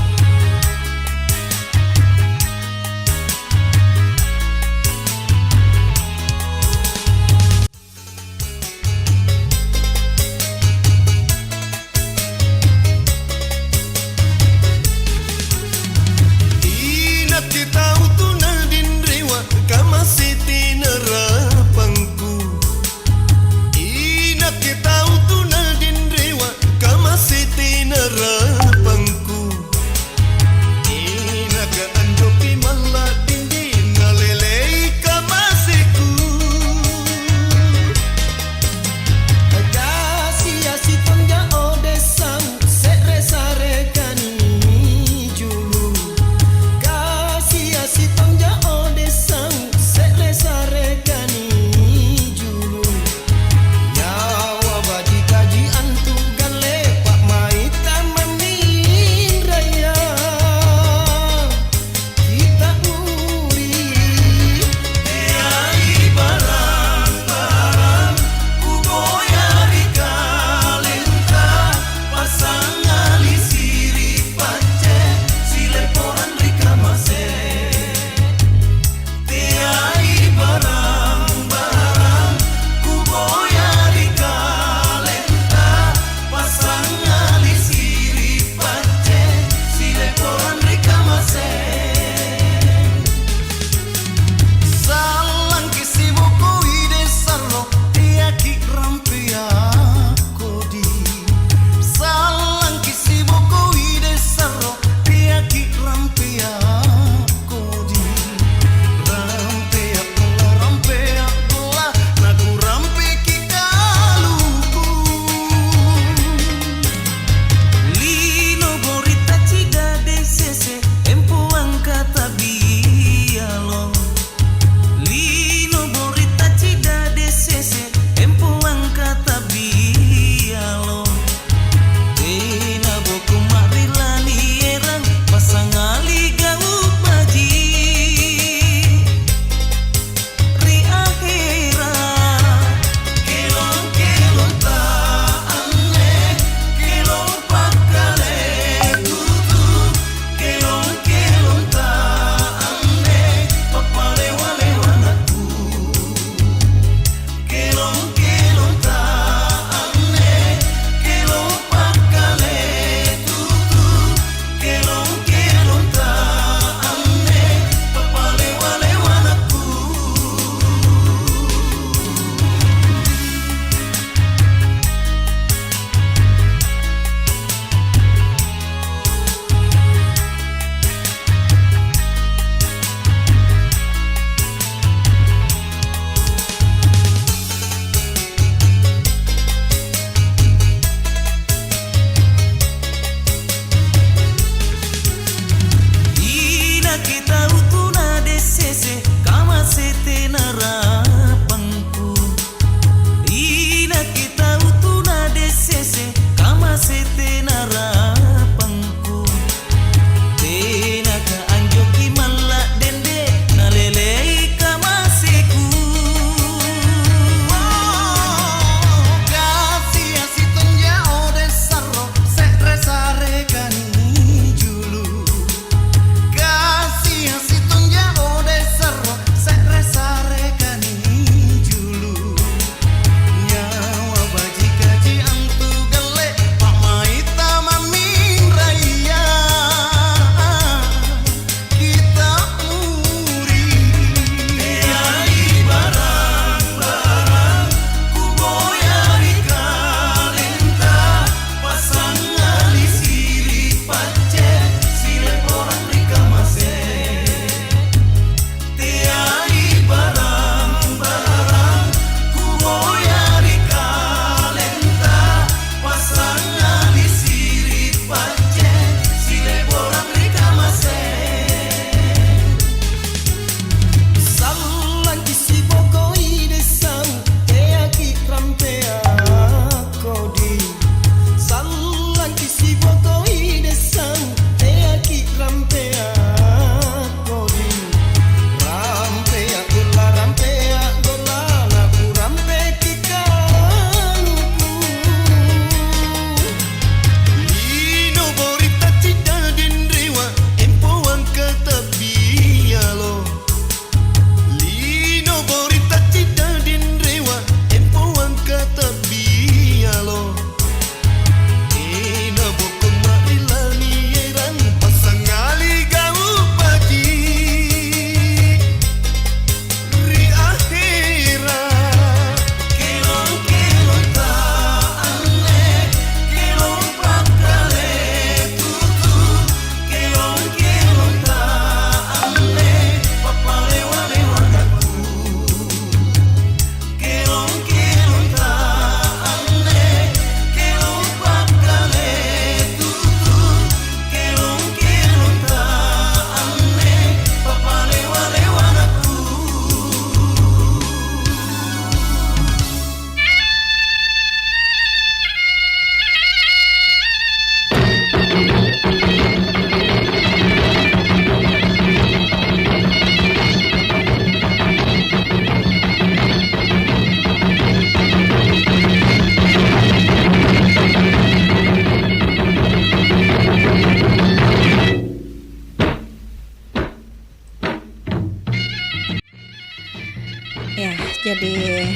Ya, jadi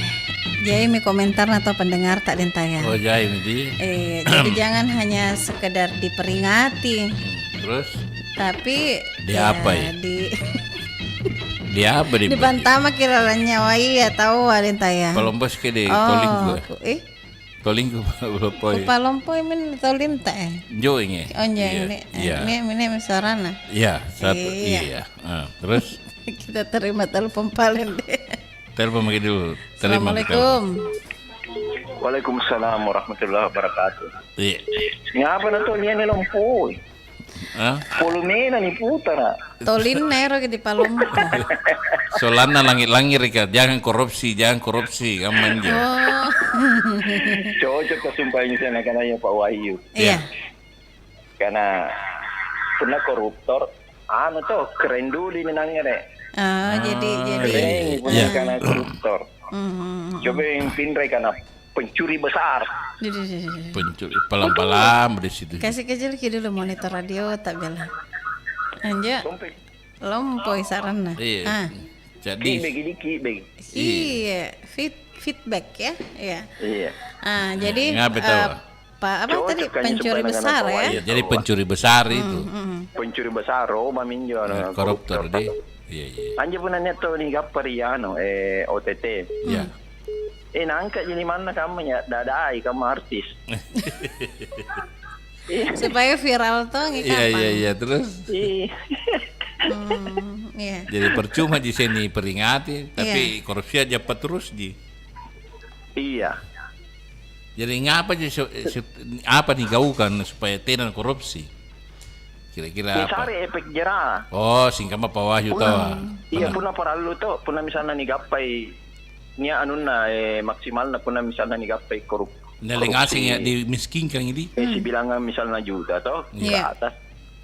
mi komentar atau pendengar tak dentaya. Oh, jadi jadi jangan hanya sekedar diperingati. Terus? Tapi apa ya? Dia apa di bantama kiranya wai ya tahu dentaya. Palompos ke de tolingku. Tolingku palompoi. Palompoi min tolinta Jo ini. Oh, ini sarana. Iya, satu iya. Terus kita terima telepon palen deh. Telepon lagi dulu. Assalamualaikum. Waalaikumsalam warahmatullahi wabarakatuh. Iya. Ngapa na to niya nilampoy? Polumena ni puta. Tolin nero di Palompo. Solana langit-langit Rika, jangan korupsi kamu aja. Cocok kesumpahin saya karena ya Pak Wahyu. Iya. Karena pernah koruptor, tuh keren dulu ini nangnya deh. Jadi keren karena koruptor. Coba yang pindah karena pencuri besar. Pencuri pelan-pelan di situ. Kasih kecil dulu monitor radio tak bela. Anja. Lompoi sarana. Iya. Jadi iya, feedback ya. Iya. Jadi apa tadi pencuri besar ya? Iya, jadi pencuri besar itu. Pencuri besar, maminjo koruptor deh. Iya. Anja pun neto nih gapariano OTT. Iya. Nangka jadi mana kamu ya? Dadai kamu artis. Supaya viral tuh Iya, terus. Iya. Jadi percuma di sini peringati, tapi korupsi aja terus ji. Iya. Jadi ngapa apa nih gaukan supaya tidak korupsi? Kira-kira apa? Cari efek jerah. Oh, singkama Pak Wahyu tahu. Iya, pernah paralu tuh, pernah misalnya nih gapai nia anuna maksimal na puna misalnya nih gapai korupsi. Neleng asing ya dimiskinkan ini. Si bilangan misalnya juga toh ke atas.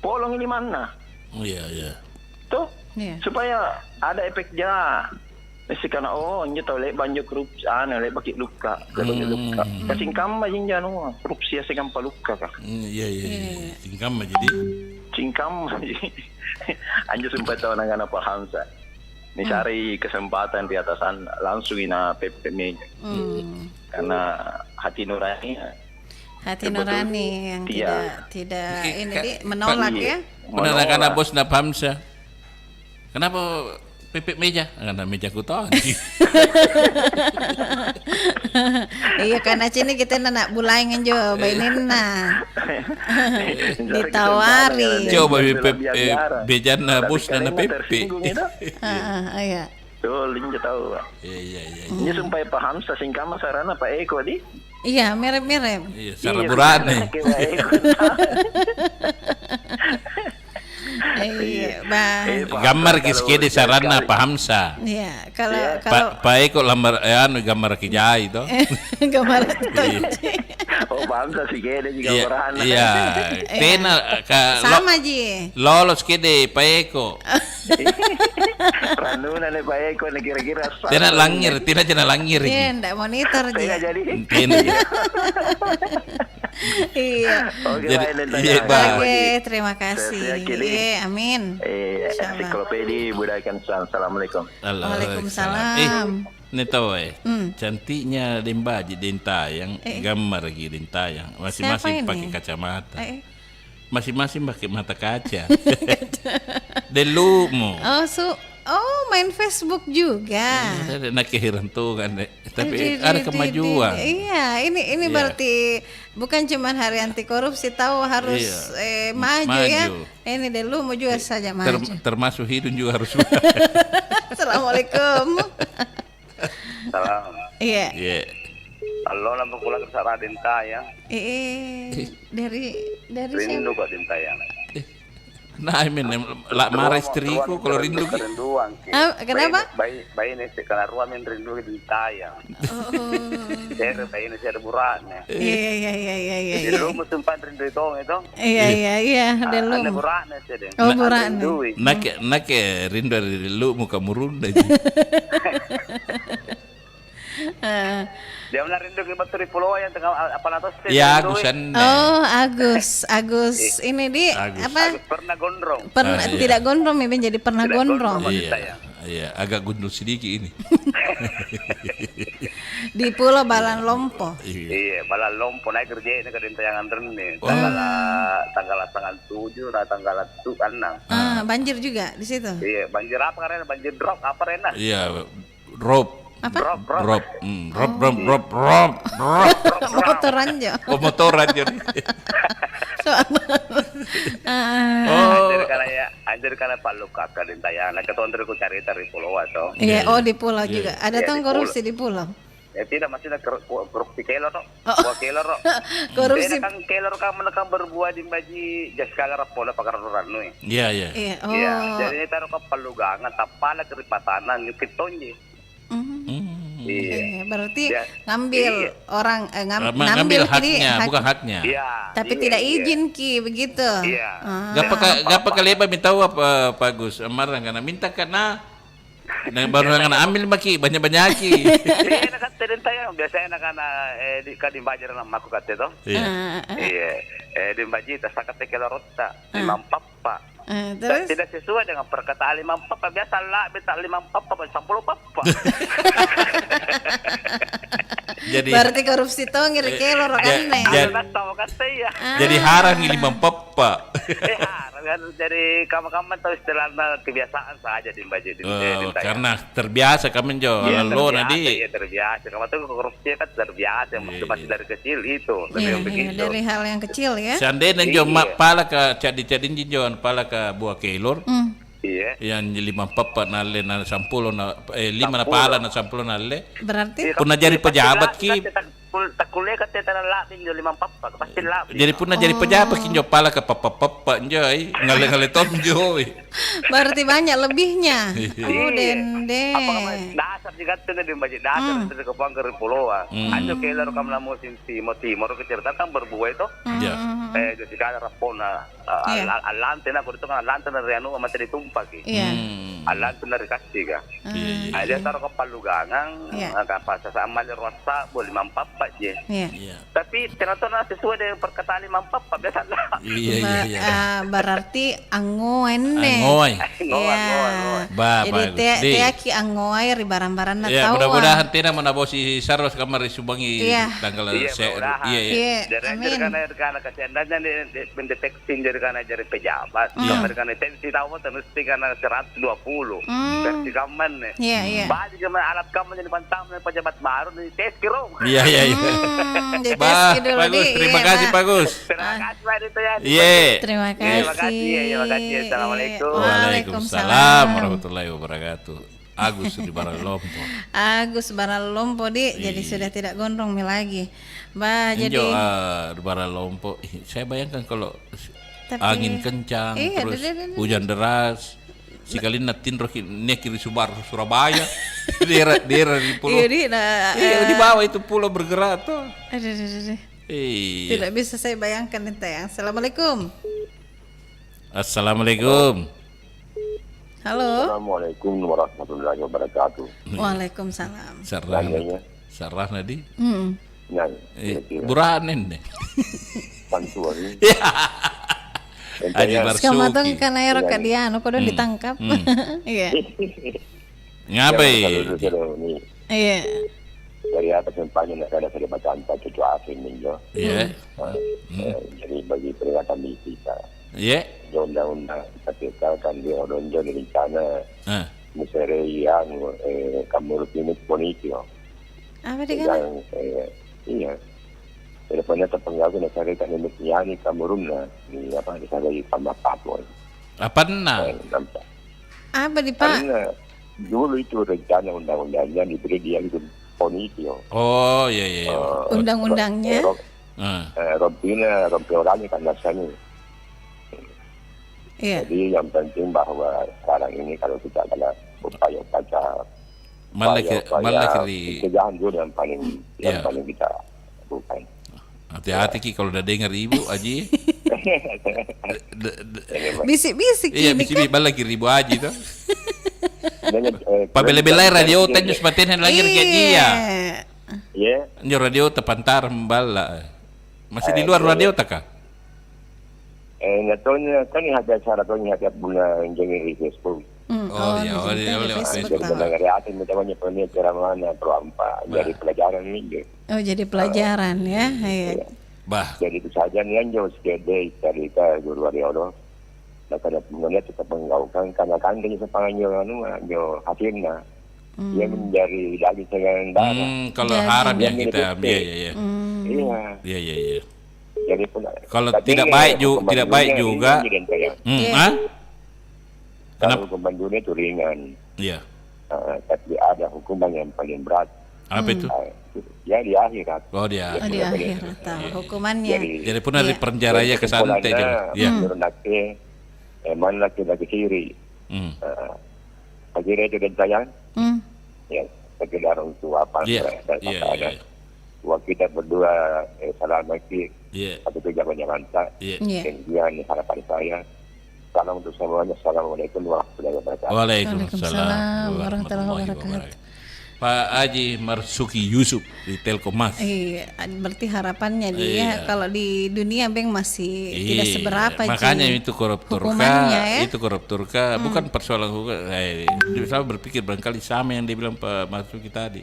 Polong ini mana? Oh iya. Tuh supaya ada efek jerah. Karena nya tahu lek banyak korupsi lek bagi luka. Kasing kam aja jano korupsi asing paluka kah. Iya. Singkam jadi. Singkam. Anja sumpah tahu nangana paham sa. Mencari kesempatan di atasan langsung ina PPM karena hati nurani yang tidak ini menolak ya. Benar karena bos na Pamsa. Kenapa pipik meja? Karena meja ku tahu. Iya karena sini kita nak bulai ngenjo bainin ditawari. Coba bejana bos na pipik. Iya. Tuh linja tahu. Iya. Ini sumpah paham singkama sarana Pak Eko di. Iya mirip-mirip. Iya saraburan nih. Iya, gambar kiskede sarana pahamsa. Iya, kalau Pak Eko lambar gambar kijai itu. Gambar Oh, pahamsa sih kede juga orang. Iya. Tena sama ji. Lolos kede Pak Eko. Ranuna nih Pak Eko nih kira-kira. Tena langir. Iya, ndak monitor ji. Tena. Iya. Oke, terima kasih. Amin. Ensiklopedi Budaya Kansan. Assalamualaikum. Waalaikumsalam. Ini tahu cantiknya Dembaji Dentayang, gambar lagi Dentayang. Masing-masing pakai kacamata. Masing-masing pakai mata kaca. Delumo. Main Facebook juga. Nak kehiran tuh kan, tapi ada kemajuan. Iya, ini berarti bukan cuma hari anti korupsi, tahu harus maju ya. Ini Delumo juga saja maju. Termasuk Hidun juga harus. Assalamualaikum. Salam. Iya. Halo, nama pulang ke Raden Tayang. Dari rindu kok Den Tayang. Nah, marah istriku kalau rindu. Kenapa? Bayi ini karena ruamin rindu di Tayang. Bayi ini share buraknya. Iya. Jadi lu musimpan rindu itu. Iya. Dan lu. Ada buraknya sih deh. Oh, buraknya. Nak rindu dari lu muka murunda. Dia rindu ke Batu Pulau yang tengah apa atas. Ya, Agusan. Oh, Agus. Ini di apa? Agus pernah gondrong. Tidak gondrong, jadi pernah gondrong. Iya. Iya, agak gundul sedikit ini. Di Pulau Balan Lompo. Iya, Balan Lompo naik kerja ini ke Dentayangan Rene. Tanggal 7 atau tanggal 6. Banjir juga di situ. Iya, banjir apa karena banjir drop apa Rena? Iya, drop. Apa? Drop. Motoran jo. Oh, motoran jadi. Anjir karena Pak Luka ke Dentayangan. Ketuan ku cari pulau atau. Iya, di pulau juga. Ada tong korupsi di pulau. Ya tidak maksudnya korupsi kelor no. Buah kelor no. Korupsi kan kelor kan menekan berbuah di baji jaskala rapola pakaran nu. Iya. Iya, jadi taruh ke pelugangan tapala keripatanan yukitonje. Iya, berarti ngambil orang ngambil haknya, bukan haknya. Iya. Tapi tidak izin ki begitu. Iya. Gapa kalian minta apa Pak Gus? Marah karena minta karena baru karena ambil maki banyak ki. Iya, nak teden saya biasanya nak di kadi bajar nama aku kate to. Iya. Di baji tas sakate kelorota 5 papa. Terus tidak sesuai dengan perkataan 5 papa biasa lah minta 5 papa 10 papa. Jadi berarti korupsi to ngiri kelor kan nih. Jadi harang 5 papa. Kan jadi kamu tahu istilahnya kebiasaan saja di baji di karena terbiasa kami jo lo nadi. Iya terbiasa. Kamu tahu korupsi kan terbiasa masih dari kecil itu. Dari hal yang kecil ya. Seandainya jo pala ke cadi-cadin jo pala ke buah kelor. Iya. Yang 5 papa nale na 10 na 5 na pala na 10 nale. Berarti pun jadi pejabat ki. Tak kuliah kata tanah lapin jo 5 papa pasti lapin. Jadi pun jadi pejabat ki jo pala ke papa jo ngale tom jo. Berarti banyak lebihnya. Dende. Dasar juga tuh di masjid dasar itu ke bangker pulau. Anjo kelor kamu lamu timur ke cerita kan berbuah itu. Jadi kalau rapona alantena aku itu kan alantena rianu sama tadi tumpak ki. Alantena dikasih ka. Ada taruh ke palugangan apa sama rasa boleh 5 papa je. Tapi ternyata sesuai dengan perkataan 5 papa biasa lah. Iya. Berarti angoen ne. Jadi teaki angoy ri barang-barang na tahu. Mudah-mudahan tidak menabosi saros kamar subangi tanggal Iya. Jadi karena kesianannya mendeteksi dari karena dari pejabat. Karena tensi tahu mesti karena 120. Versi kaman nih. Bagi zaman alat kamu jadi pantang pejabat baru nih tes kiro. Iya. Bagus, terima kasih Pak Gus. Terima kasih Pak itu ya. Terima kasih. Assalamualaikum. Waalaikumsalam warahmatullahi wabarakatuh. Agus di Baralompo. Agus Baralompo jadi sudah tidak gondrong lagi. Jadi di Baralompo. Saya bayangkan kalau angin kencang terus hujan deras. Sekali natin roh nekiri Surabaya. Daerah di pulau. Di bawah itu pulau bergerak tuh. Tidak bisa saya bayangkan ente ya. Assalamualaikum. Assalamualaikum. Halo. Assalamualaikum warahmatullahi wabarakatuh. Waalaikumsalam. Sarah nadi. Buranen deh. Pantuari. Aji Barsuki. Kamatong kanayro kadiano ko doon ditangkap. Iya. Ngapain? Iya. Dari atas sempanya nak ada bacaan cucu asing ninjo. Iya. Jadi bagi peringatan di kita. Iya. Undang-undang ketika kan diodonjo di rencana. Misalnya yang kamu rutin ponitio. Apa dia? Iya. Teleponnya terpengaruh dan saya kan ini Kamerun ini apa saya tambah papua. Apa nah? Apa di Pak? Dulu itu rencana undang-undangnya diberi dia itu ponitio. Oh iya. Undang-undangnya. Rompi orangnya kan dasarnya. Iya. Jadi yang penting bahwa sekarang ini kalau kita adalah upaya pencegahan dulu yang paling kita lakukan. Hati-hati Ki kalau udah dengar ibu Aji. Bisik-bisik. Iya bisik-bisik lagi ribu Aji tuh. Pabele-belai radio tanjus paten lagi kayak dia. Iya. Nyo radio tepantar membala. Masih di luar radio tak? Ngatonya kan ada acara tonya tiap bulan jangan Facebook. Facebook. Dari atas namanya punya ceramah pro-4 jadi pelajaran ini. Oh, jadi pelajaran ya. Iya. Jadi itu saja nih anjo sekede cerita guru Ariono. Nah, kada punya tetap menggaungkan karena kan dia sepangannya anjo hasilnya. Dia menjadi daging dengan darah. Kalau haram ya kita iya. Iya. Jadi kalau tidak baik juga. Kalau hukuman dunia itu ringan. Iya. Tapi ada hukuman yang paling berat. Apa itu? Ya di akhirat. Di akhirat. Hukumannya. Jadi pun dari penjara ya ke santai dia. Iya. Nanti mana laki-laki kiri. Akhirnya itu dan sayang. Ya, sekedar untuk apa? Iya. Waktu kita berdua salam lagi. Atau itu jangan tak. Kemudian harapan saya. Salam untuk semuanya. Assalamualaikum warahmatullahi wabarakatuh. Waalaikumsalam warahmatullahi wabarakatuh. Pak Haji Marsuki Yusuf di Telkommas. Iya, berarti harapannya dia kalau di dunia Beng masih tidak seberapa. Makanya itu koruptor bukan persoalan hukum. Saya berpikir barangkali sama yang dibilang Pak Marsuki tadi.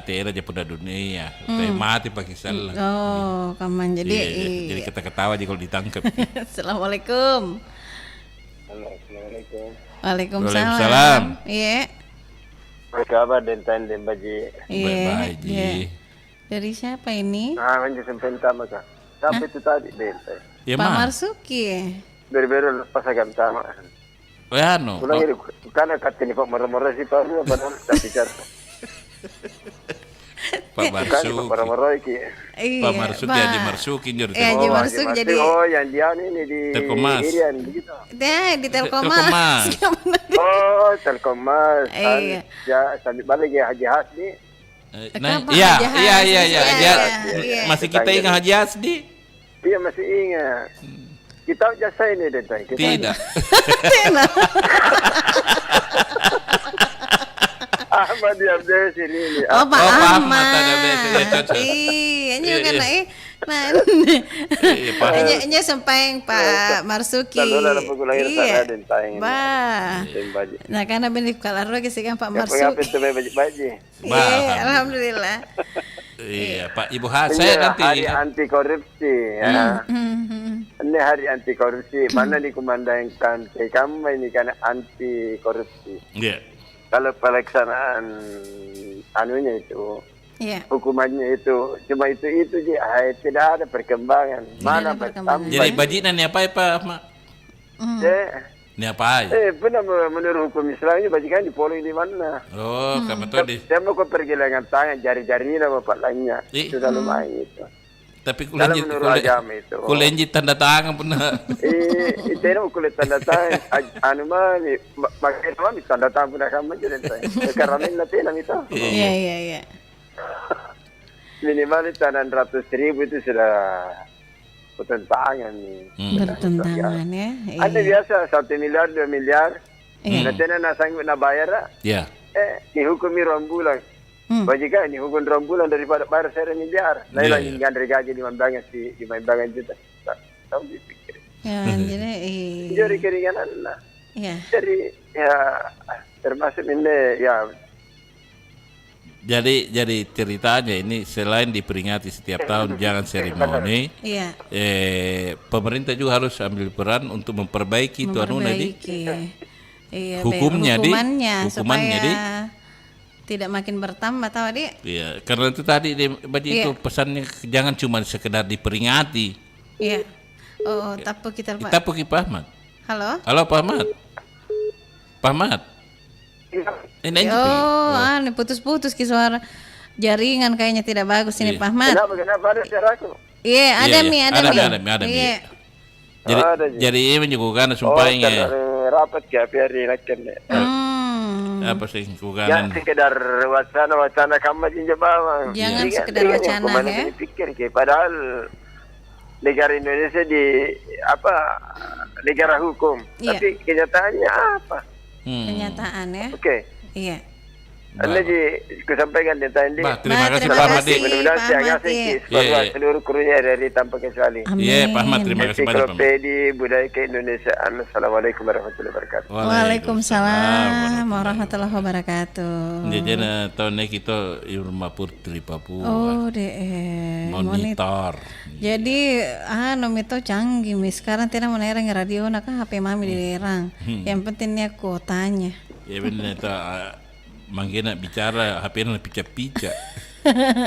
Tiada aja pada dunia, mati pakai salah. Oh, kaman jadi kita ketawa aja kalau ditangkap. Assalamualaikum. Waalaikumsalam. Iya. Berkabar dentan den baji. Iya. Dari siapa ini? Manju sempenta maka. Siapa itu tadi dentan? Pak Marsuki. Dari baru lepas agam sama. Oh ya no. Karena katanya Pak marah-marah sih Pak lu apa tak bicara. Pak Marsuki. Pak Marsuki Haji Marsuki Haji Marsuki jadi. Oh, yang dia ini di Telkommas. Di Telkommas. Oh, Telkommas. Ya, sambil balik ya Haji Hasdi. Iya. Masih kita ingat Haji Hasdi? Iya, masih ingat. Kita jasa ini dentai. Tidak. Ahmad di Abdes ini. Pak Ahmad. Iya, ini bukan ini sampai Pak Marsuki. Iya. Nah, karena benih kalau sih kan Pak Marsuki. Iya, alhamdulillah. Iya, Pak Ibu saya nanti hari anti korupsi ya. Ini hari anti korupsi. Mana dikumandangkan kamu ini karena anti korupsi. Iya. Kalau pelaksanaan anunya itu, hukumannya itu cuma itu tidak ada perkembangan. Mana perkembangan? Jadi bajinan apa ya Pak Ahmad? Ini apa aja? Benar menurut hukum Islam ini bajikan dipolong di mana? Oh, kamu tahu di. Saya mau ke pergelangan tangan, jari-jari lah bapak lainnya. Sudah lumayan itu. Tapi kulenji tanda tangan pernah. Itu yang kulit tanda tangan. Anu mah makai nama tanda tangan pernah kamu jadi saya. Karena nanti nama itu. Iya. Minimal tanah 100.000 itu sudah bertentangan nih. Bertentangan ya. Ada biasa 1 miliar 2 miliar. Nanti nak sanggup nak bayar. Iya. Dihukumi rombulan. Bajikan ini hukum rombulan daripada bayar 1 miliar. Nah, lagi dari gaji 5 juta. Tahu dipikir. Jadi keringanan lah. Jadi termasuk ini Jadi ceritanya ini selain diperingati setiap tahun jangan seremoni, pemerintah juga harus ambil peran untuk memperbaiki itu hukumnya tidak makin bertambah tahu dia. Iya, karena itu tadi itu pesannya jangan cuma sekedar diperingati. Iya. Oh, tapu kita Pak. Tapu Pak Ahmad. Halo Pak Ahmad. Pak Ahmad. Ini putus-putus suara jaringan kayaknya tidak bagus ini Pak Ahmad. Kenapa ada suaraku? Iya, ada mi. Iya. Jadi ini menyuguhkan sumpahnya. Rapat ke hari nakkan. Apa sih kuganan? Jangan sekedar wacana kamu jinjabang. Jangan sekedar wacana ya. Pikir padahal negara Indonesia negara hukum. Tapi kenyataannya apa? Kenyataan ya. Oke. Iya. Anda ji kesampaikan dia tadi. Terima kasih Pak Ahmad. Mudah-mudahan saya seluruh krunya dari tanpa kecuali. Iya, Pak Ahmad, terima kasih banyak. Ensiklopedi Budaya Keindonesiaan. Assalamualaikum warahmatullahi wabarakatuh. Waalaikumsalam warahmatullahi wabarakatuh. Jadi tahun ini kita Irma Putri Papua. Oh, monitor. Jadi mito canggih mis. Sekarang tidak mau nerang radio nak HP mami di derang. Yang pentingnya kuotanya. Ya benar itu manggil nak bicara HP nak pica-pica.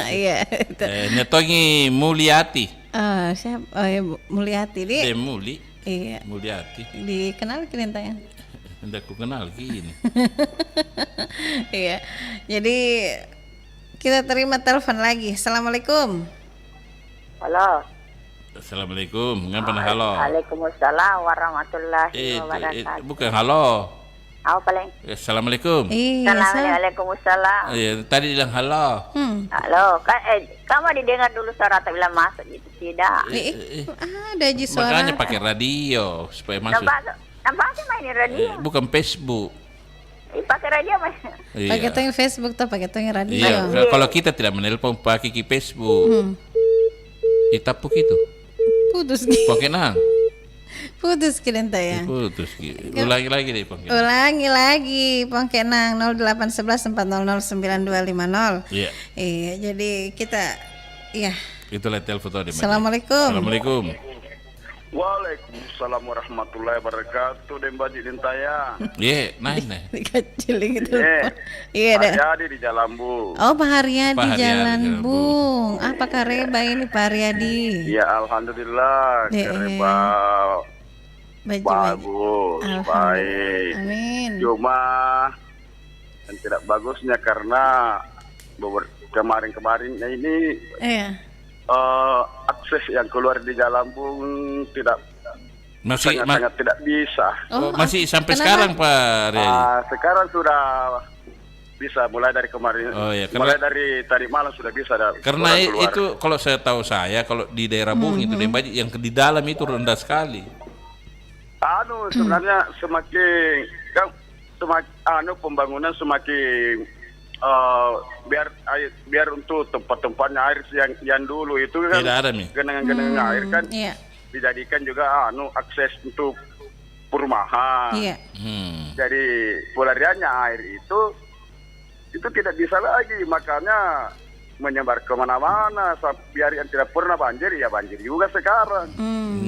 Iya. Netongi Mulyati. Siapa? Oh ya Mulyati di. Muli. Iya. Mulyati. Dikenal kirintanya. Hendak ku kenal gini. Iya. Jadi kita terima telepon lagi. Assalamualaikum. Halo. Assalamualaikum. Ngapa halo? Waalaikumsalam warahmatullahi wabarakatuh. Bukan halo. Apa paling? Assalamualaikum. Waalaikumsalam. Iya, tadi bilang halo. Halo, kamu didengar dulu suara tak bilang masuk gitu tidak? Ada aja suara. Makanya pakai radio supaya masuk. Nampak sih mainin radio. Bukan Facebook. Pakai radio mas. Iya. Pakai tong Facebook tuh, pakai tong radio. Iya, kalau kita tidak menelpon pakai Facebook. Itapuk itu. Putus gitu. Pakai nang. Putus kirenta ya. Putus gitu. Ulangi lagi deh Pongkenang. Ulangi lagi Pongkenang 0811 400 9250. Iya. Iya, jadi kita Itulah telepon tadi. Assalamualaikum. Assalamualaikum. Waalaikumsalam warahmatullahi wabarakatuh. Dembaji Dintaya. Iya, naik. Kecil gitu. Iya, Pak Haryadi di Jalambung. Oh, Pak Haryadi Jalambung. Apa kareba ini Pak Haryadi? Ya, alhamdulillah. Kareba bagus, baik. Amin. Cuma yang tidak bagusnya karena kemarin-kemarinnya ini akses yang keluar di Jalambung tidak sangat tidak bisa. Masih sampai sekarang Pak Haryadi? Sekarang sudah bisa mulai dari kemarin. Mulai dari tadi malam sudah bisa. Karena itu kalau saya kalau di daerah Bung itu yang di dalam itu rendah sekali. Sebenarnya semakin pembangunan semakin biar untuk tempat-tempatnya air yang dulu itu kan genangan-genangan air kan dijadikan juga akses untuk perumahan. Jadi pelariannya air itu tidak bisa lagi, makanya menyebar kemana-mana. Biar yang tidak pernah banjir ya banjir juga sekarang.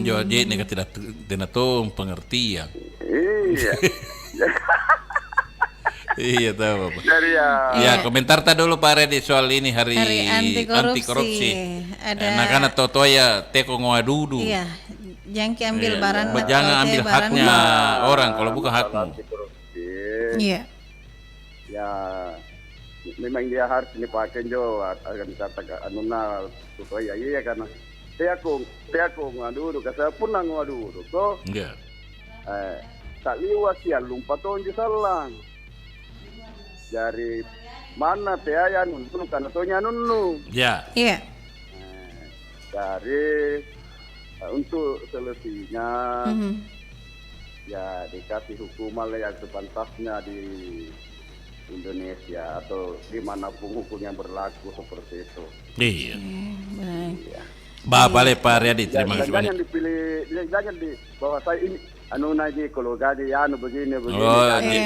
Jadi ini tidak pengertian. Iya. Iya tahu Bapak. Jadi komentar tadi dulu Pak Haryadi soal ini hari anti korupsi. Anak-anak toto ya teko ngadudu. Iya. Jangan ambil barang. Jangan ambil haknya orang kalau bukan hakmu. Iya. Ya memang dia harus dipakai jo akan katakan anuna supaya iya karena aku ngadu saya pun ngadu so tak liwat ya lupa tonji salang dari mana ya nuntu karena tonya nunu dari untuk selesainya ya dikasih hukuman yang sepantasnya di Indonesia atau dimanapun hukumnya berlaku seperti itu. Iya. Bapak Pak Haryadi, terima kasih banyak. Jangan di bahwa saya ini naji kalau gaji begini.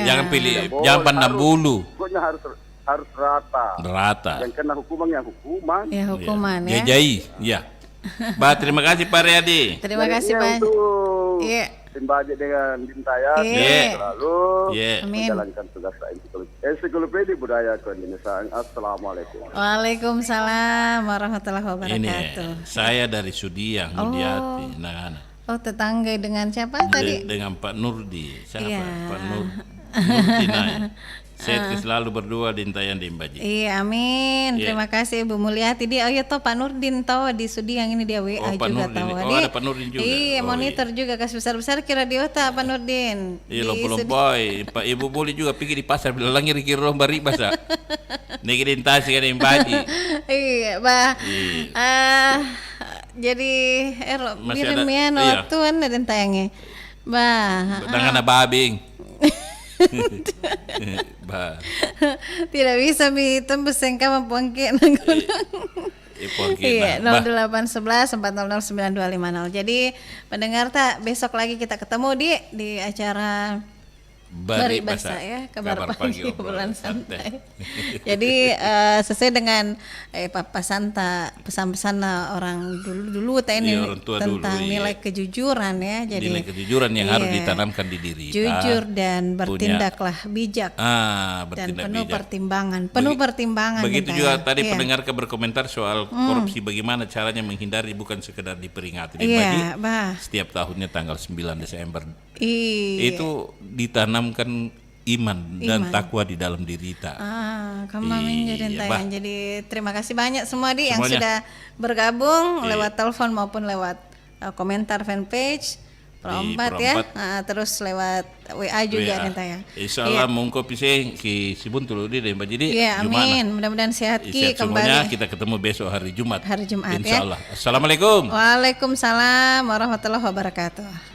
Jangan pilih, jangan pandang bulu. Pokoknya harus rata. Yang kena hukuman. Ya hukuman ya. Jajai, ya. Terima kasih Pak Haryadi. Terima kasih Pak. Iya. Timbaje dengan Dintaya selalu menjalankan tugas ensiklopedi budaya keindonesiaan. Assalamualaikum. Waalaikumsalam warahmatullahi wabarakatuh. Ini saya dari Sudiang, Mulyati, Oh, tetangga dengan siapa tadi? Dengan Pak Nurdi. Siapa? Pak Nurdi Saya selalu berdua di Intayan di Mbaji. Iya, amin. Terima kasih Ibu Mulyati. Dia Pak Nurdin tahu di Sudiang ini dia WA juga tahu. Ada Pak Nurdin juga. Iya, monitor juga kasih besar-besar kira dia Pak Nurdin. Iya, lompoy. Pak Ibu boleh juga pergi di pasar bila langir kira romba riba sa. Negi dintasi kan di Mbaji. Iya, Bah. Jadi bilang mian waktu ada tayangnya. Bah. Dengan babing. Tidak bisa tembus sengka mempuangke Iya, 0811 400 9250. Jadi pendengar tak, besok lagi kita ketemu di acara Bari Basa ya, kabar pagi obrolan santai. Jadi sesuai dengan pesan-pesan orang dulu ini tentang nilai kejujuran ya. Jadi nilai kejujuran yang harus ditanamkan di diri. Jujur dan bertindaklah bijak. Dan penuh pertimbangan. Begitu juga tadi pendengar berkomentar soal korupsi, bagaimana caranya menghindari, bukan sekedar diperingati. Setiap tahunnya tanggal 9 Desember. Itu ditanamkan iman dan takwa di dalam diri kita. Jadi terima kasih banyak semua yang sudah bergabung lewat telepon maupun lewat komentar fanpage Pro4 ya. Terus lewat WA juga ya. Insyaallah mongko pisah ki sibun tulu di Mbak Jadi. Amin. Mudah-mudahan sehat ki kembali. Kita ketemu besok hari Jumat. Insyaallah. Assalamualaikum. Waalaikumsalam warahmatullahi wabarakatuh.